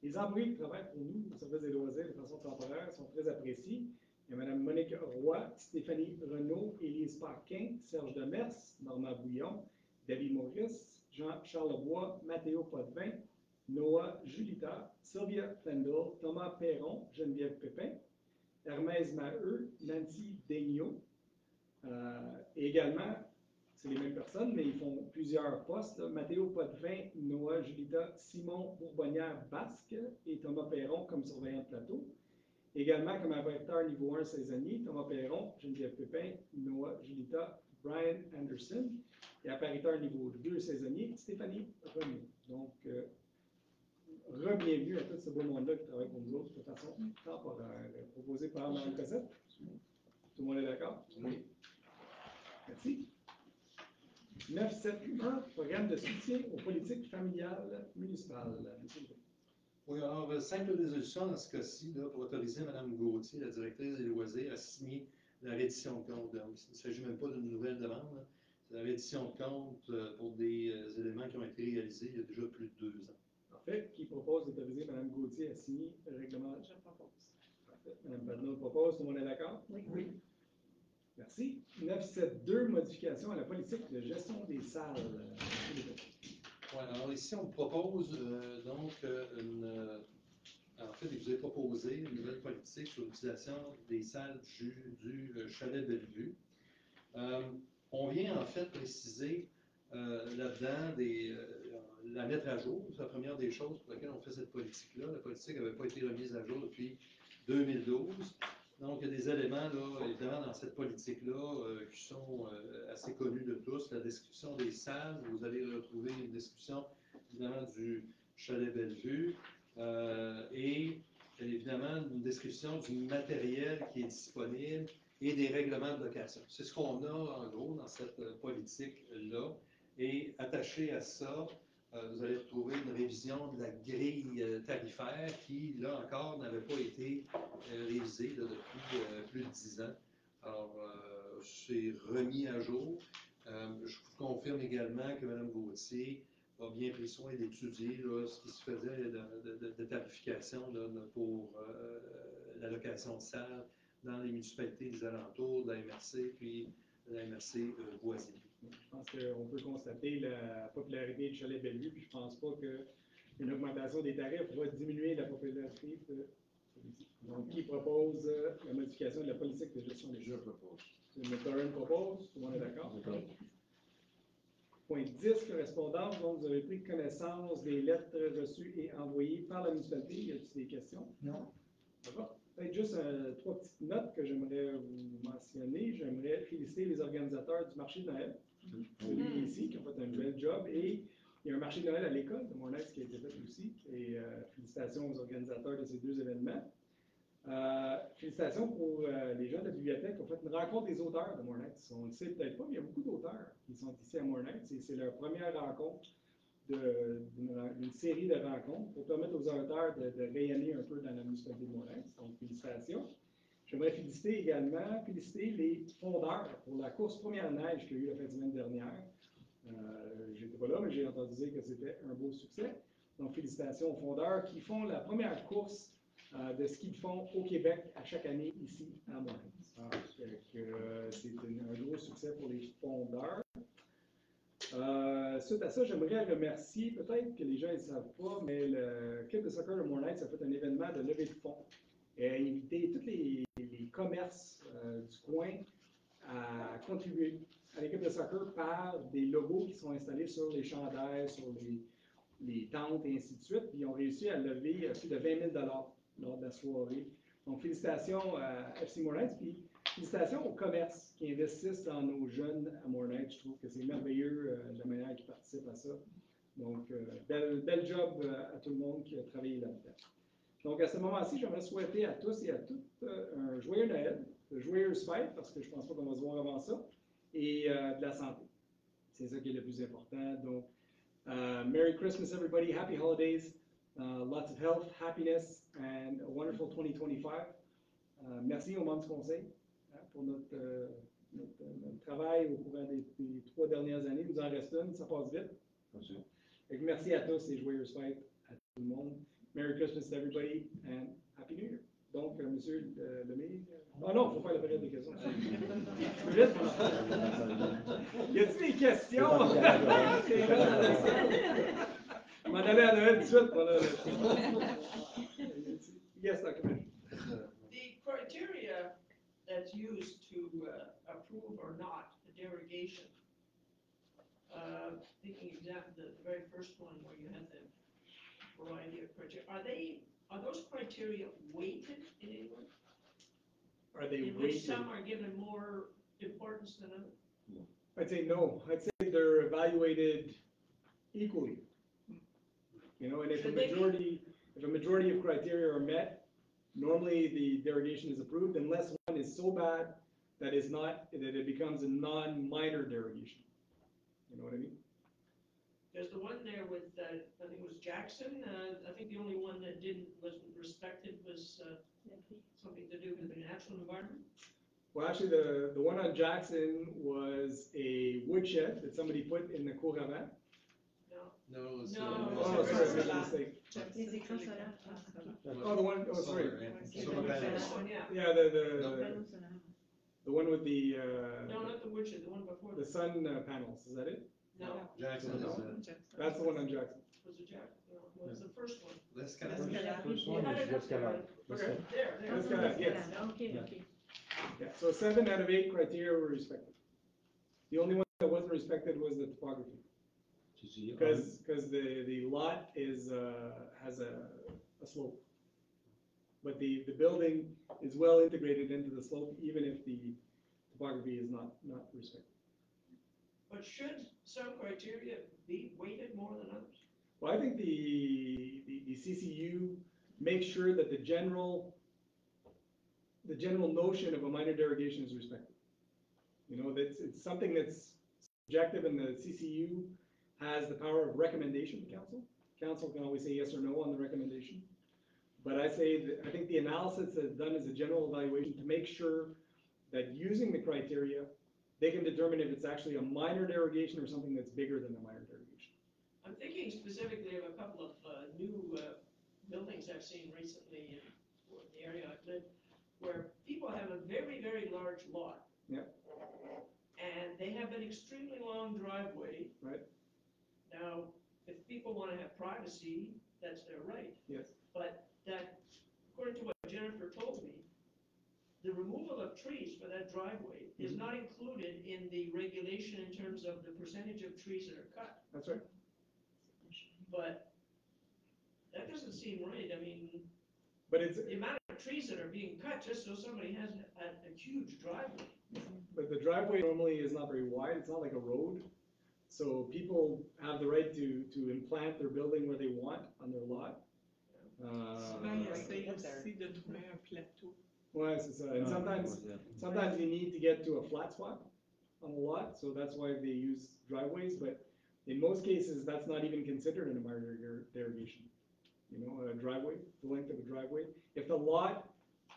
les employés qui travaillent pour nous au service des loisirs de façon temporaire sont très appréciés. Il y a Mme Monique Roy, Stéphanie Renaud, Élise Parquin, Serge Demers, Normand Bouillon, David Maurice, Jean-Charles Lebois, Mathéo Potvin, Noah Julita, Sylvia Fendel, Thomas Perron, Geneviève Pépin, Hermès Maheu, Nancy Daigneault. Et également, c'est les mêmes personnes, mais ils font plusieurs postes. Là. Mathéo Potvin, Noah Julita, Simon Bourbonnière-Basque et Thomas Perron comme surveillant de plateau. Également comme avertisseur niveau 1 saisonnier, Thomas Perron, Geneviève Pépin, Noah Julita, Brian Anderson. Et appariteur niveau 2 saisonnier, Stéphanie Renaud. Donc, re-bienvenue à tout ce beau monde-là qui travaille pour nous autres de façon temporaire. Proposé par Mme Cossette. Tout le monde est d'accord? Oui. Merci. 971, programme de soutien aux politiques familiales municipales. Oui, alors, simple résolution dans ce cas-ci, là, pour autoriser Mme Gauthier, la directrice des loisirs, à signer la reddition de compte. Donc, il ne s'agit même pas d'une nouvelle demande. Là. la reddition de compte pour des éléments qui ont été réalisés il y a déjà plus de 2 ans. Parfait. Qui propose d'autoriser Mme Gauthier à signer le règlement? Je propose. Parfait. Mme Patnaud propose. Tout le monde est d'accord? Oui. Merci. 972, modification à la politique de gestion des salles. Ouais, alors ici, on propose donc en fait, il vous est proposé une nouvelle politique sur l'utilisation des salles du Chalet Bellevue. On vient en fait préciser là-dedans la mettre à jour. C'est la première des choses pour lesquelles on fait cette politique-là. La politique n'avait pas été remise à jour depuis 2012. Donc, il y a des éléments, là, évidemment, dans cette politique-là qui sont assez connus de tous. La description des salles, vous allez retrouver une description, évidemment, du Chalet Bellevue et, évidemment, une description du matériel qui est disponible et des règlements de location. C'est ce qu'on a, en gros, dans cette politique-là. Et attaché à ça, vous allez retrouver une révision de la grille tarifaire qui, là encore, n'avait pas été révisée là, depuis plus de 10 ans. Alors, c'est remis à jour. Je vous confirme également que Mme Gauthier a bien pris soin d'étudier ce qui se faisait de tarification là, pour la location de salles dans les municipalités des alentours, de la MRC, puis de la MRC voisine. Je pense qu'on peut constater la popularité du Chalet Bellevue, puis je ne pense pas qu'une augmentation des tarifs va diminuer la popularité de celui-ci. Donc, qui propose la modification de la politique de gestion des Je propose. M. Curran propose, tout le monde est d'accord? Point 10, correspondance. Donc, vous avez pris connaissance des lettres reçues et envoyées par la municipalité. Y a-t-il des questions? Non. D'accord. Peut-être juste 3 petites notes que j'aimerais vous mentionner. J'aimerais féliciter les organisateurs du marché de Noël. Celui ici, qui ont fait un bel job. Et il y a un marché de Noël à l'école de Mornex qui a été fait aussi. Et félicitations aux organisateurs de ces 2 événements. Félicitations pour les gens de la bibliothèque qui ont fait une rencontre des auteurs de Mornex. On ne le sait peut-être pas, mais il y a beaucoup d'auteurs qui sont ici à Mornex. Et c'est leur première rencontre d'une série de rencontres pour permettre aux auteurs de rayonner un peu dans la municipalité de Mornex. Donc, félicitations. J'aimerais féliciter les fondeurs pour la course Première Neige qu'il y a eu la fin de semaine dernière. Je n'étais pas là, mais j'ai entendu dire que c'était un beau succès. Donc, félicitations aux fondeurs qui font la première course de ski de fond au Québec à chaque année ici à Mornex. C'est un gros succès pour les fondeurs. Suite à ça, j'aimerais remercier, peut-être que les gens ne savent pas, mais le club de soccer de Mornex a fait un événement de levée de fonds et a invité tous les commerces du coin à contribuer à l'équipe de soccer par des logos qui sont installés sur les chandails, sur les tentes et ainsi de suite. Puis ils ont réussi à lever plus de 20 000 $ lors de la soirée. Donc, félicitations à FC Mornex, puis félicitations aux commerces qui investissent dans nos jeunes à Mornex. Je trouve que c'est merveilleux de la manière qu'ils participent à ça. Donc, bel job à tout le monde qui a travaillé là-dedans. Donc, à ce moment-ci, j'aimerais souhaiter à tous et à toutes un joyeux Noël, de joyeuses fêtes, parce que je ne pense pas qu'on va se voir avant ça, et de la santé. C'est ça qui est le plus important. Donc, Merry Christmas, everybody. Happy holidays. Lots of health, happiness, and a wonderful 2025. Merci aux membres du conseil pour notre travail au courant des 3 dernières années. Il nous en reste une, ça passe vite. Et merci à tous et joyeuses fêtes à tout le monde. Merry Christmas to everybody and Happy New Year. Donc, Monsieur Lemay. Ah non, il faut faire la période des questions. Je veux vite, mon enfant. Y a-t-il des questions? Je m'en allais à Noël tout de suite. Yes, Dr. Commissioner. The criteria that's used to approve or not the derogation, thinking exactly the very first one where you had the variety of criteria, are those criteria weighted in any way? Are they In which weighted? some are given more importance than others? I'd say no. I'd say they're evaluated equally. You know, and if a Should they be? majority of criteria are met, normally the derogation is approved unless one is so bad that it becomes a non-minor derogation. You know what I mean? There's the one there with, I think it was Jackson, I think the only one that wasn't respected was something to do with the natural environment. Well, actually, the one on Jackson was a woodshed that somebody put in the cour avant. No, c'est. No, Oh, c'est sorry, I pas made a ça. mistake. Les écrans solaires. Oh, the one, oh, sorry. Solar, yeah. Yeah, Solar the panels. first one, yeah. Yeah, Panneaux solaires. the one with the, No, not the woodshed, the one before. the sun panels, is that it? No, Jackson No. is, That's the one on Jackson. was it Jack? No, it was the first one. l'escalade. First You one had is it up there, l'escalade. Okay. There, there. Let's go ahead, yes. Okay, okay. Yeah, so 7 out of 8 criteria were respected. The only one that wasn't respected was the topography, Tu dis, because the lot is, has a slope. But the building is well integrated into the slope, even if the topography is not respected. But should some criteria be weighted more than others? Well, I think the CCU makes sure that the general notion of a minor derogation is respected. You know, that's, it's something that's subjective, and the CCU has the power of recommendation to council. Council can always say yes or no on the recommendation. But I say that, I think the analysis that's done is a general evaluation to make sure that using the criteria, they can determine if it's actually a minor derogation or something that's bigger than a minor derogation. I'm thinking specifically of a couple of new buildings I've seen recently in the area I've lived, where people have a very, very large lot. Yeah. And they have an extremely long driveway. Right. Now, if people want to have privacy, that's their right. Yes. But that, according to what Jennifer told me, the removal of trees for that driveway is not included in the regulation in terms of the percentage of trees that are cut. That's right. But that doesn't seem right. I mean, But it's, the amount of trees that are being cut just so somebody has a huge driveway. but the driveway normally is not very wide, it's not like a road. So people have the right to implant their building where they want on their lot. Souvent, ils essayent aussi de trouver un plateau. Ouais, c'est ça. And sometimes you need to get to a flat spot on a lot, so that's why they use driveways, but in most cases, that's not even considered in a minor derogation. You know, a driveway, the length of a driveway. If the lot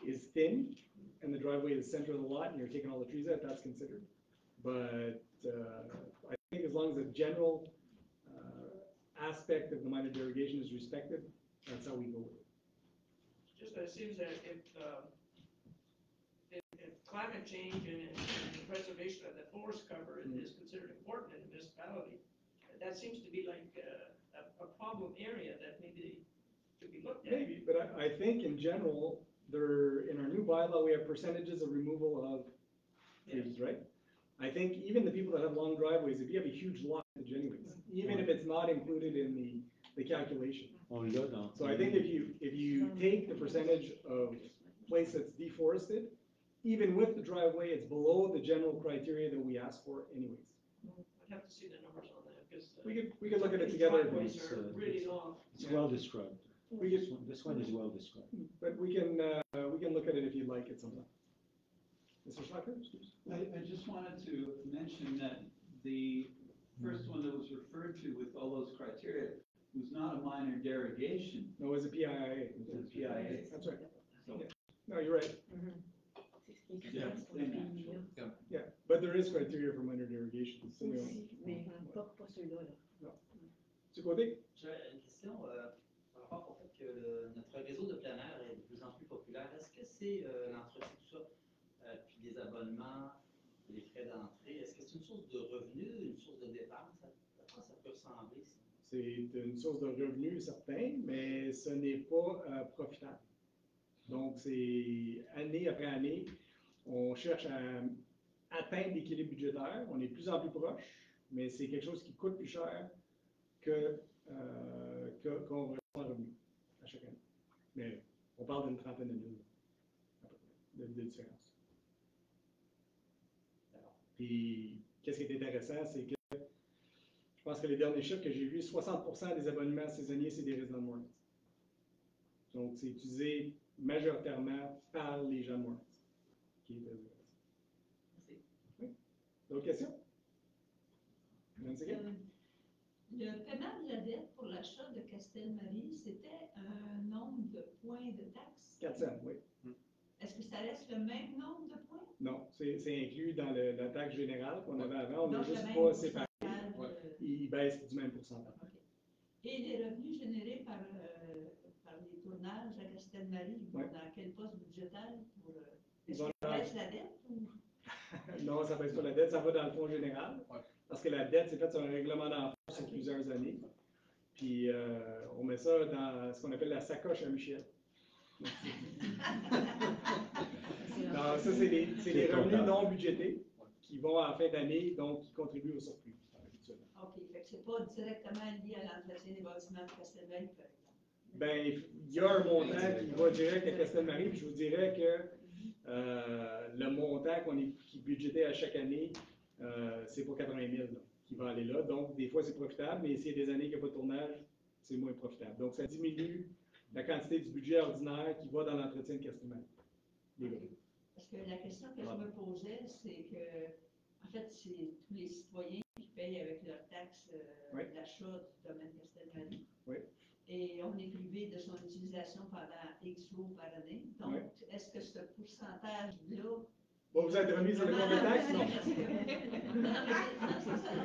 is thin and the driveway is center of the lot and you're taking all the trees out, that's considered. But I think as long as the general aspect of the minor derogation is respected, that's how we go with it. Just that it seems that if climate change and the preservation of the forest cover is considered important in the municipality, that seems to be like a problem area that maybe should be looked at. Maybe, but I think in general, in our new bylaw, we have percentages of removal of trees, right? I think even the people that have long driveways, if you have a huge lot, anyways, even if it's not included in the calculation. On l'a dans. So I think if you take the percentage of place that's deforested, even with the driveway, it's below the general criteria that we ask for anyways. I'd have to see the numbers on that, because. We could look at it together. Driveways are really long. It's well described. We This one is well described. But we can look at it if you'd like at some time. Mr. Schlecker, excuse. I just wanted to mention that the first one that was referred to with all those criteria was not a minor derogation. No, it's a PIIA. It was a PIA. That's right. So, No, you're right. yeah, thing, actually. Yeah, but there is criteria for minor derogation. So, you know, Aussi, mais pas celui-là, là. du côté? J'avais une question par rapport au fait que notre réseau de plein air est de plus en plus populaire. Est-ce que c'est l'entretien, tout ça, puis les abonnements, les frais d'entrée, est-ce que c'est une source de revenus, une source de dépenses? À quoi ça peut ressembler, ça? C'est une source de revenus certain, mais ce n'est pas profitable. Donc, c'est année après année, on cherche à atteindre l'équilibre budgétaire. On est de plus en plus proche, mais c'est quelque chose qui coûte plus cher qu'on reçoit en revenu à chaque année. Mais on parle d'une trentaine de mille à peu près, de différence. Puis, qu'est-ce qui est intéressant, c'est que je pense que les derniers chiffres que j'ai vus, 60% des abonnements saisonniers, c'est des résidents de Mornings. Donc, c'est utilisé majoritairement par les gens de Mornings. Merci. Oui. D'autres questions? Madame Séguin? Le paiement de la dette pour l'achat de Castelmarie, c'était un nombre de points de taxes? 400, oui. Est-ce que ça reste le même nombre de points? Non, c'est inclus dans la taxe générale qu'on avait avant, on n'a Donc, le juste même pas séparé. pourcentage, Il baisse du même pourcentage. OK. Et les revenus générés par les tournages à Castelmarie, ils vont dans quel poste budgétaire pour. Est-ce qu'ils baissent la dette ou? Non, ça baisse pas la dette, ça va dans le fonds général. Parce que la dette, c'est fait sur un règlement d'emprunt sur plusieurs années. Puis on met ça dans ce qu'on appelle la sacoche à Michel. Non, ça, c'est des revenus non budgétés qui vont à la fin d'année, donc qui contribuent au surplus. Habituellement. OK, fait que c'est pas directement lié à l'entretien des bâtiments de Castelmarie, par exemple. Ben, il y a un montant qui va direct à Castelmarie, puis je vous dirais que le montant qui est budgété à chaque année, c'est pas 80 000 là, qui va aller là. Donc, des fois, c'est profitable, mais s'il y a des années qu'il n'y a pas de tournage, c'est moins profitable. Donc, ça diminue la quantité du budget ordinaire qui va dans l'entretien de Castelmarie. Parce que la question que je me posais, c'est que, en fait, c'est tous les citoyens qui payent avec leur taxe l'achat du domaine Castelmarie. Oui. Et on est privé de son utilisation pendant X jours par année. Donc, est-ce que ce pourcentage-là. Bon, vous êtes remis sur le compte de taxe, non? Non,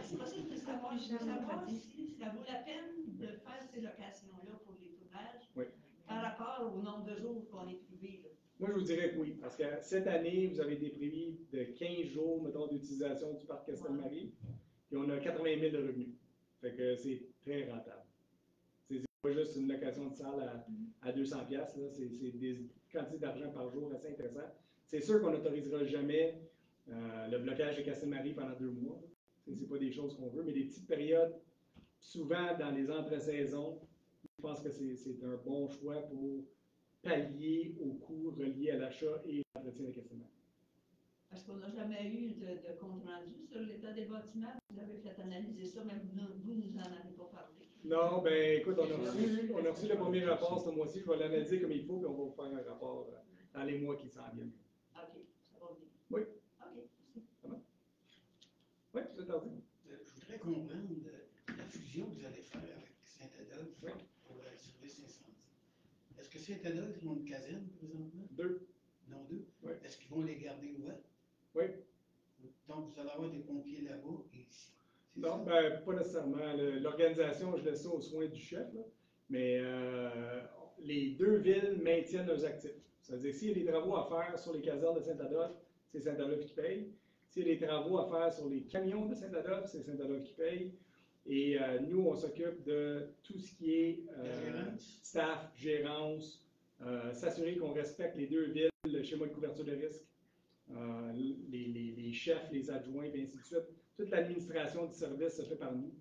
c'est pas ça que je veux savoir. Je veux savoir si ça vaut la peine de faire ces locations-là pour les tournages par rapport au nombre de jours qu'on est privé. Là. Moi, je vous dirais que oui, parce que cette année, vous avez été privé de 15 jours, mettons, d'utilisation du parc Castelmarie, puis on a 80 000 de revenus. Fait que c'est très rentable. C'est pas juste une location de salle à 200$, là, c'est des quantités d'argent par jour assez intéressantes. C'est sûr qu'on n'autorisera jamais le blocage de Castelmarie pendant 2 mois. C'est pas des choses qu'on veut, mais des petites périodes, souvent dans les entre-saisons, je pense que c'est un bon choix pour pallier aux coûts reliés à l'achat et à l'entretien de Castelmarie. Parce qu'on n'a jamais eu de compte rendu sur l'état des bâtiments. Vous avez fait analyser ça, mais vous nous en avez pas parlé. Non, ben écoute, on a reçu le premier rapport ce mois-ci. Je vais l'analyser comme il faut, puis on va vous faire un rapport dans les mois qui s'en viennent. OK, ça va bien. Oui. OK, merci. Ça va? Oui, je vous attends. Je voudrais comprendre la fusion que vous allez faire avec Saint-Adolphe pour le service incendie. Est-ce que Saint-Adolphe ont une caserne présentement? 2. Non, 2? Oui. Est-ce qu'ils vont les garder ouvertes? Oui. Donc, vous allez avoir des pompiers là-bas et ici? Non, ben, pas nécessairement. L'organisation, je laisse ça aux soins du chef, là. Mais les 2 villes maintiennent leurs actifs. C'est-à-dire, s'il y a des travaux à faire sur les casernes de Saint-Adolphe, c'est Saint-Adolphe qui paye. S'il y a des travaux à faire sur les camions de Saint-Adolphe, c'est Saint-Adolphe qui paye. Et nous, on s'occupe de tout ce qui est staff, gérance, s'assurer qu'on respecte les 2 villes, le schéma de couverture de risque, les chefs, les adjoints, et ainsi de suite. Toute l'administration du service se fait par nous.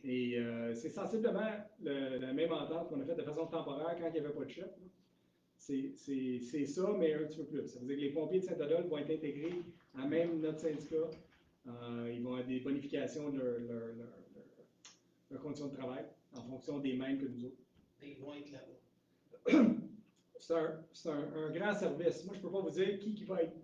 Et c'est sensiblement la même entente qu'on a faite de façon temporaire quand il n'y avait pas de chef. C'est ça, mais un petit peu plus. Ça veut dire que les pompiers de Saint-Adolphe vont être intégrés à même notre syndicat. Ils vont avoir des bonifications de leurs conditions de travail en fonction des mêmes que nous autres. Et ils vont être là-bas. C'est un grand service. Moi, je ne peux pas vous dire qui va être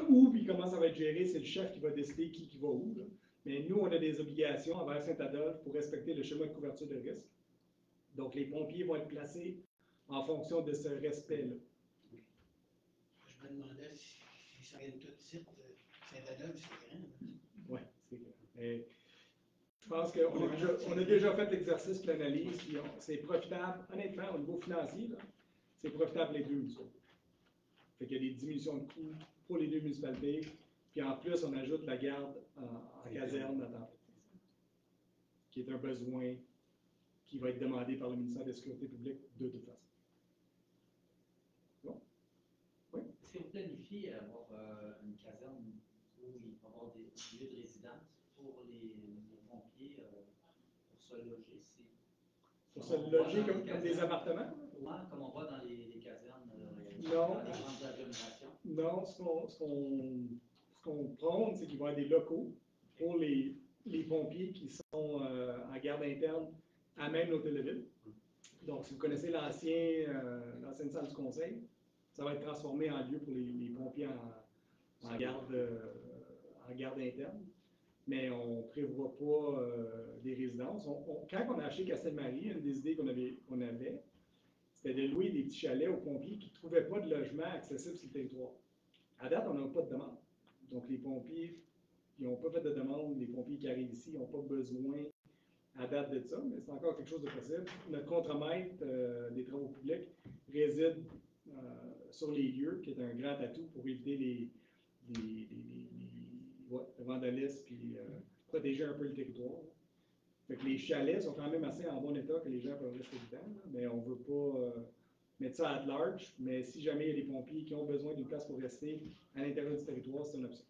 où puis comment ça va être géré. C'est le chef qui va décider qui va où. Là. Mais nous, on a des obligations envers Saint-Adolphe pour respecter le schéma de couverture de risque. Donc, les pompiers vont être placés en fonction de ce respect-là. Je me demandais si ça vient tout de suite. Saint-Adolphe, c'est grand. Oui, c'est grand. Mais je pense qu'on a déjà fait l'exercice de l'analyse. C'est profitable, honnêtement, au niveau financier, c'est profitable les 2 nous autres. Fait qu'il y a des diminutions de coûts pour les 2 municipalités. Puis en plus, on ajoute la garde en caserne à temps plein, qui est un besoin qui va être demandé par le ministère de la Sécurité publique de toute façon. Bon? Oui? Est-ce que vous planifiez avoir une caserne où il va y avoir des lieux de résidence pour les pompiers pour se loger? Pour se loger comme des appartements? Oui, comme on voit dans les casernes, non. dans les grandes agglomérations. Non, ce qu'on prône, c'est qu'il va y avoir des locaux pour les pompiers qui sont en garde interne à même l'hôtel de ville. Donc, si vous connaissez l'ancienne salle du conseil, ça va être transformé en lieu pour les pompiers en garde interne. Mais on ne prévoit pas des résidences. Quand on a acheté Castelmarie, une des idées qu'on avait, c'était de louer des petits chalets aux pompiers qui ne trouvaient pas de logement accessible sur le territoire. À date, on n'a pas de demande. Donc, les pompiers, ils n'ont pas fait de demande, les pompiers qui arrivent ici n'ont pas besoin à date de ça, mais c'est encore quelque chose de possible. Notre contremaître des travaux publics réside sur les lieux, qui est un grand atout pour éviter le vandalisme puis protéger un peu le territoire. Fait que les chalets sont quand même assez en bon état que les gens peuvent rester dedans, là, mais on ne veut pas mettre ça à large. Mais si jamais il y a des pompiers qui ont besoin d'une place pour rester à l'intérieur du territoire, c'est une option.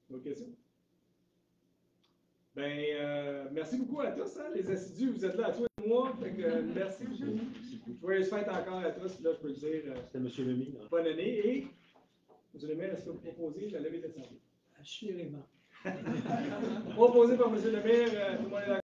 D'autres questions? Ben, merci beaucoup à tous, hein, les assidus, vous êtes là à tous les mois, fait que merci beaucoup. Joyeuses fêtes encore à tous, là je peux le dire. C'était M. Lemay. Bonne année et, M. Lemay, est-ce que vous proposez la levée de l'Assemblée? Assurément. Proposé par M. Lemay, tout le monde est d'accord.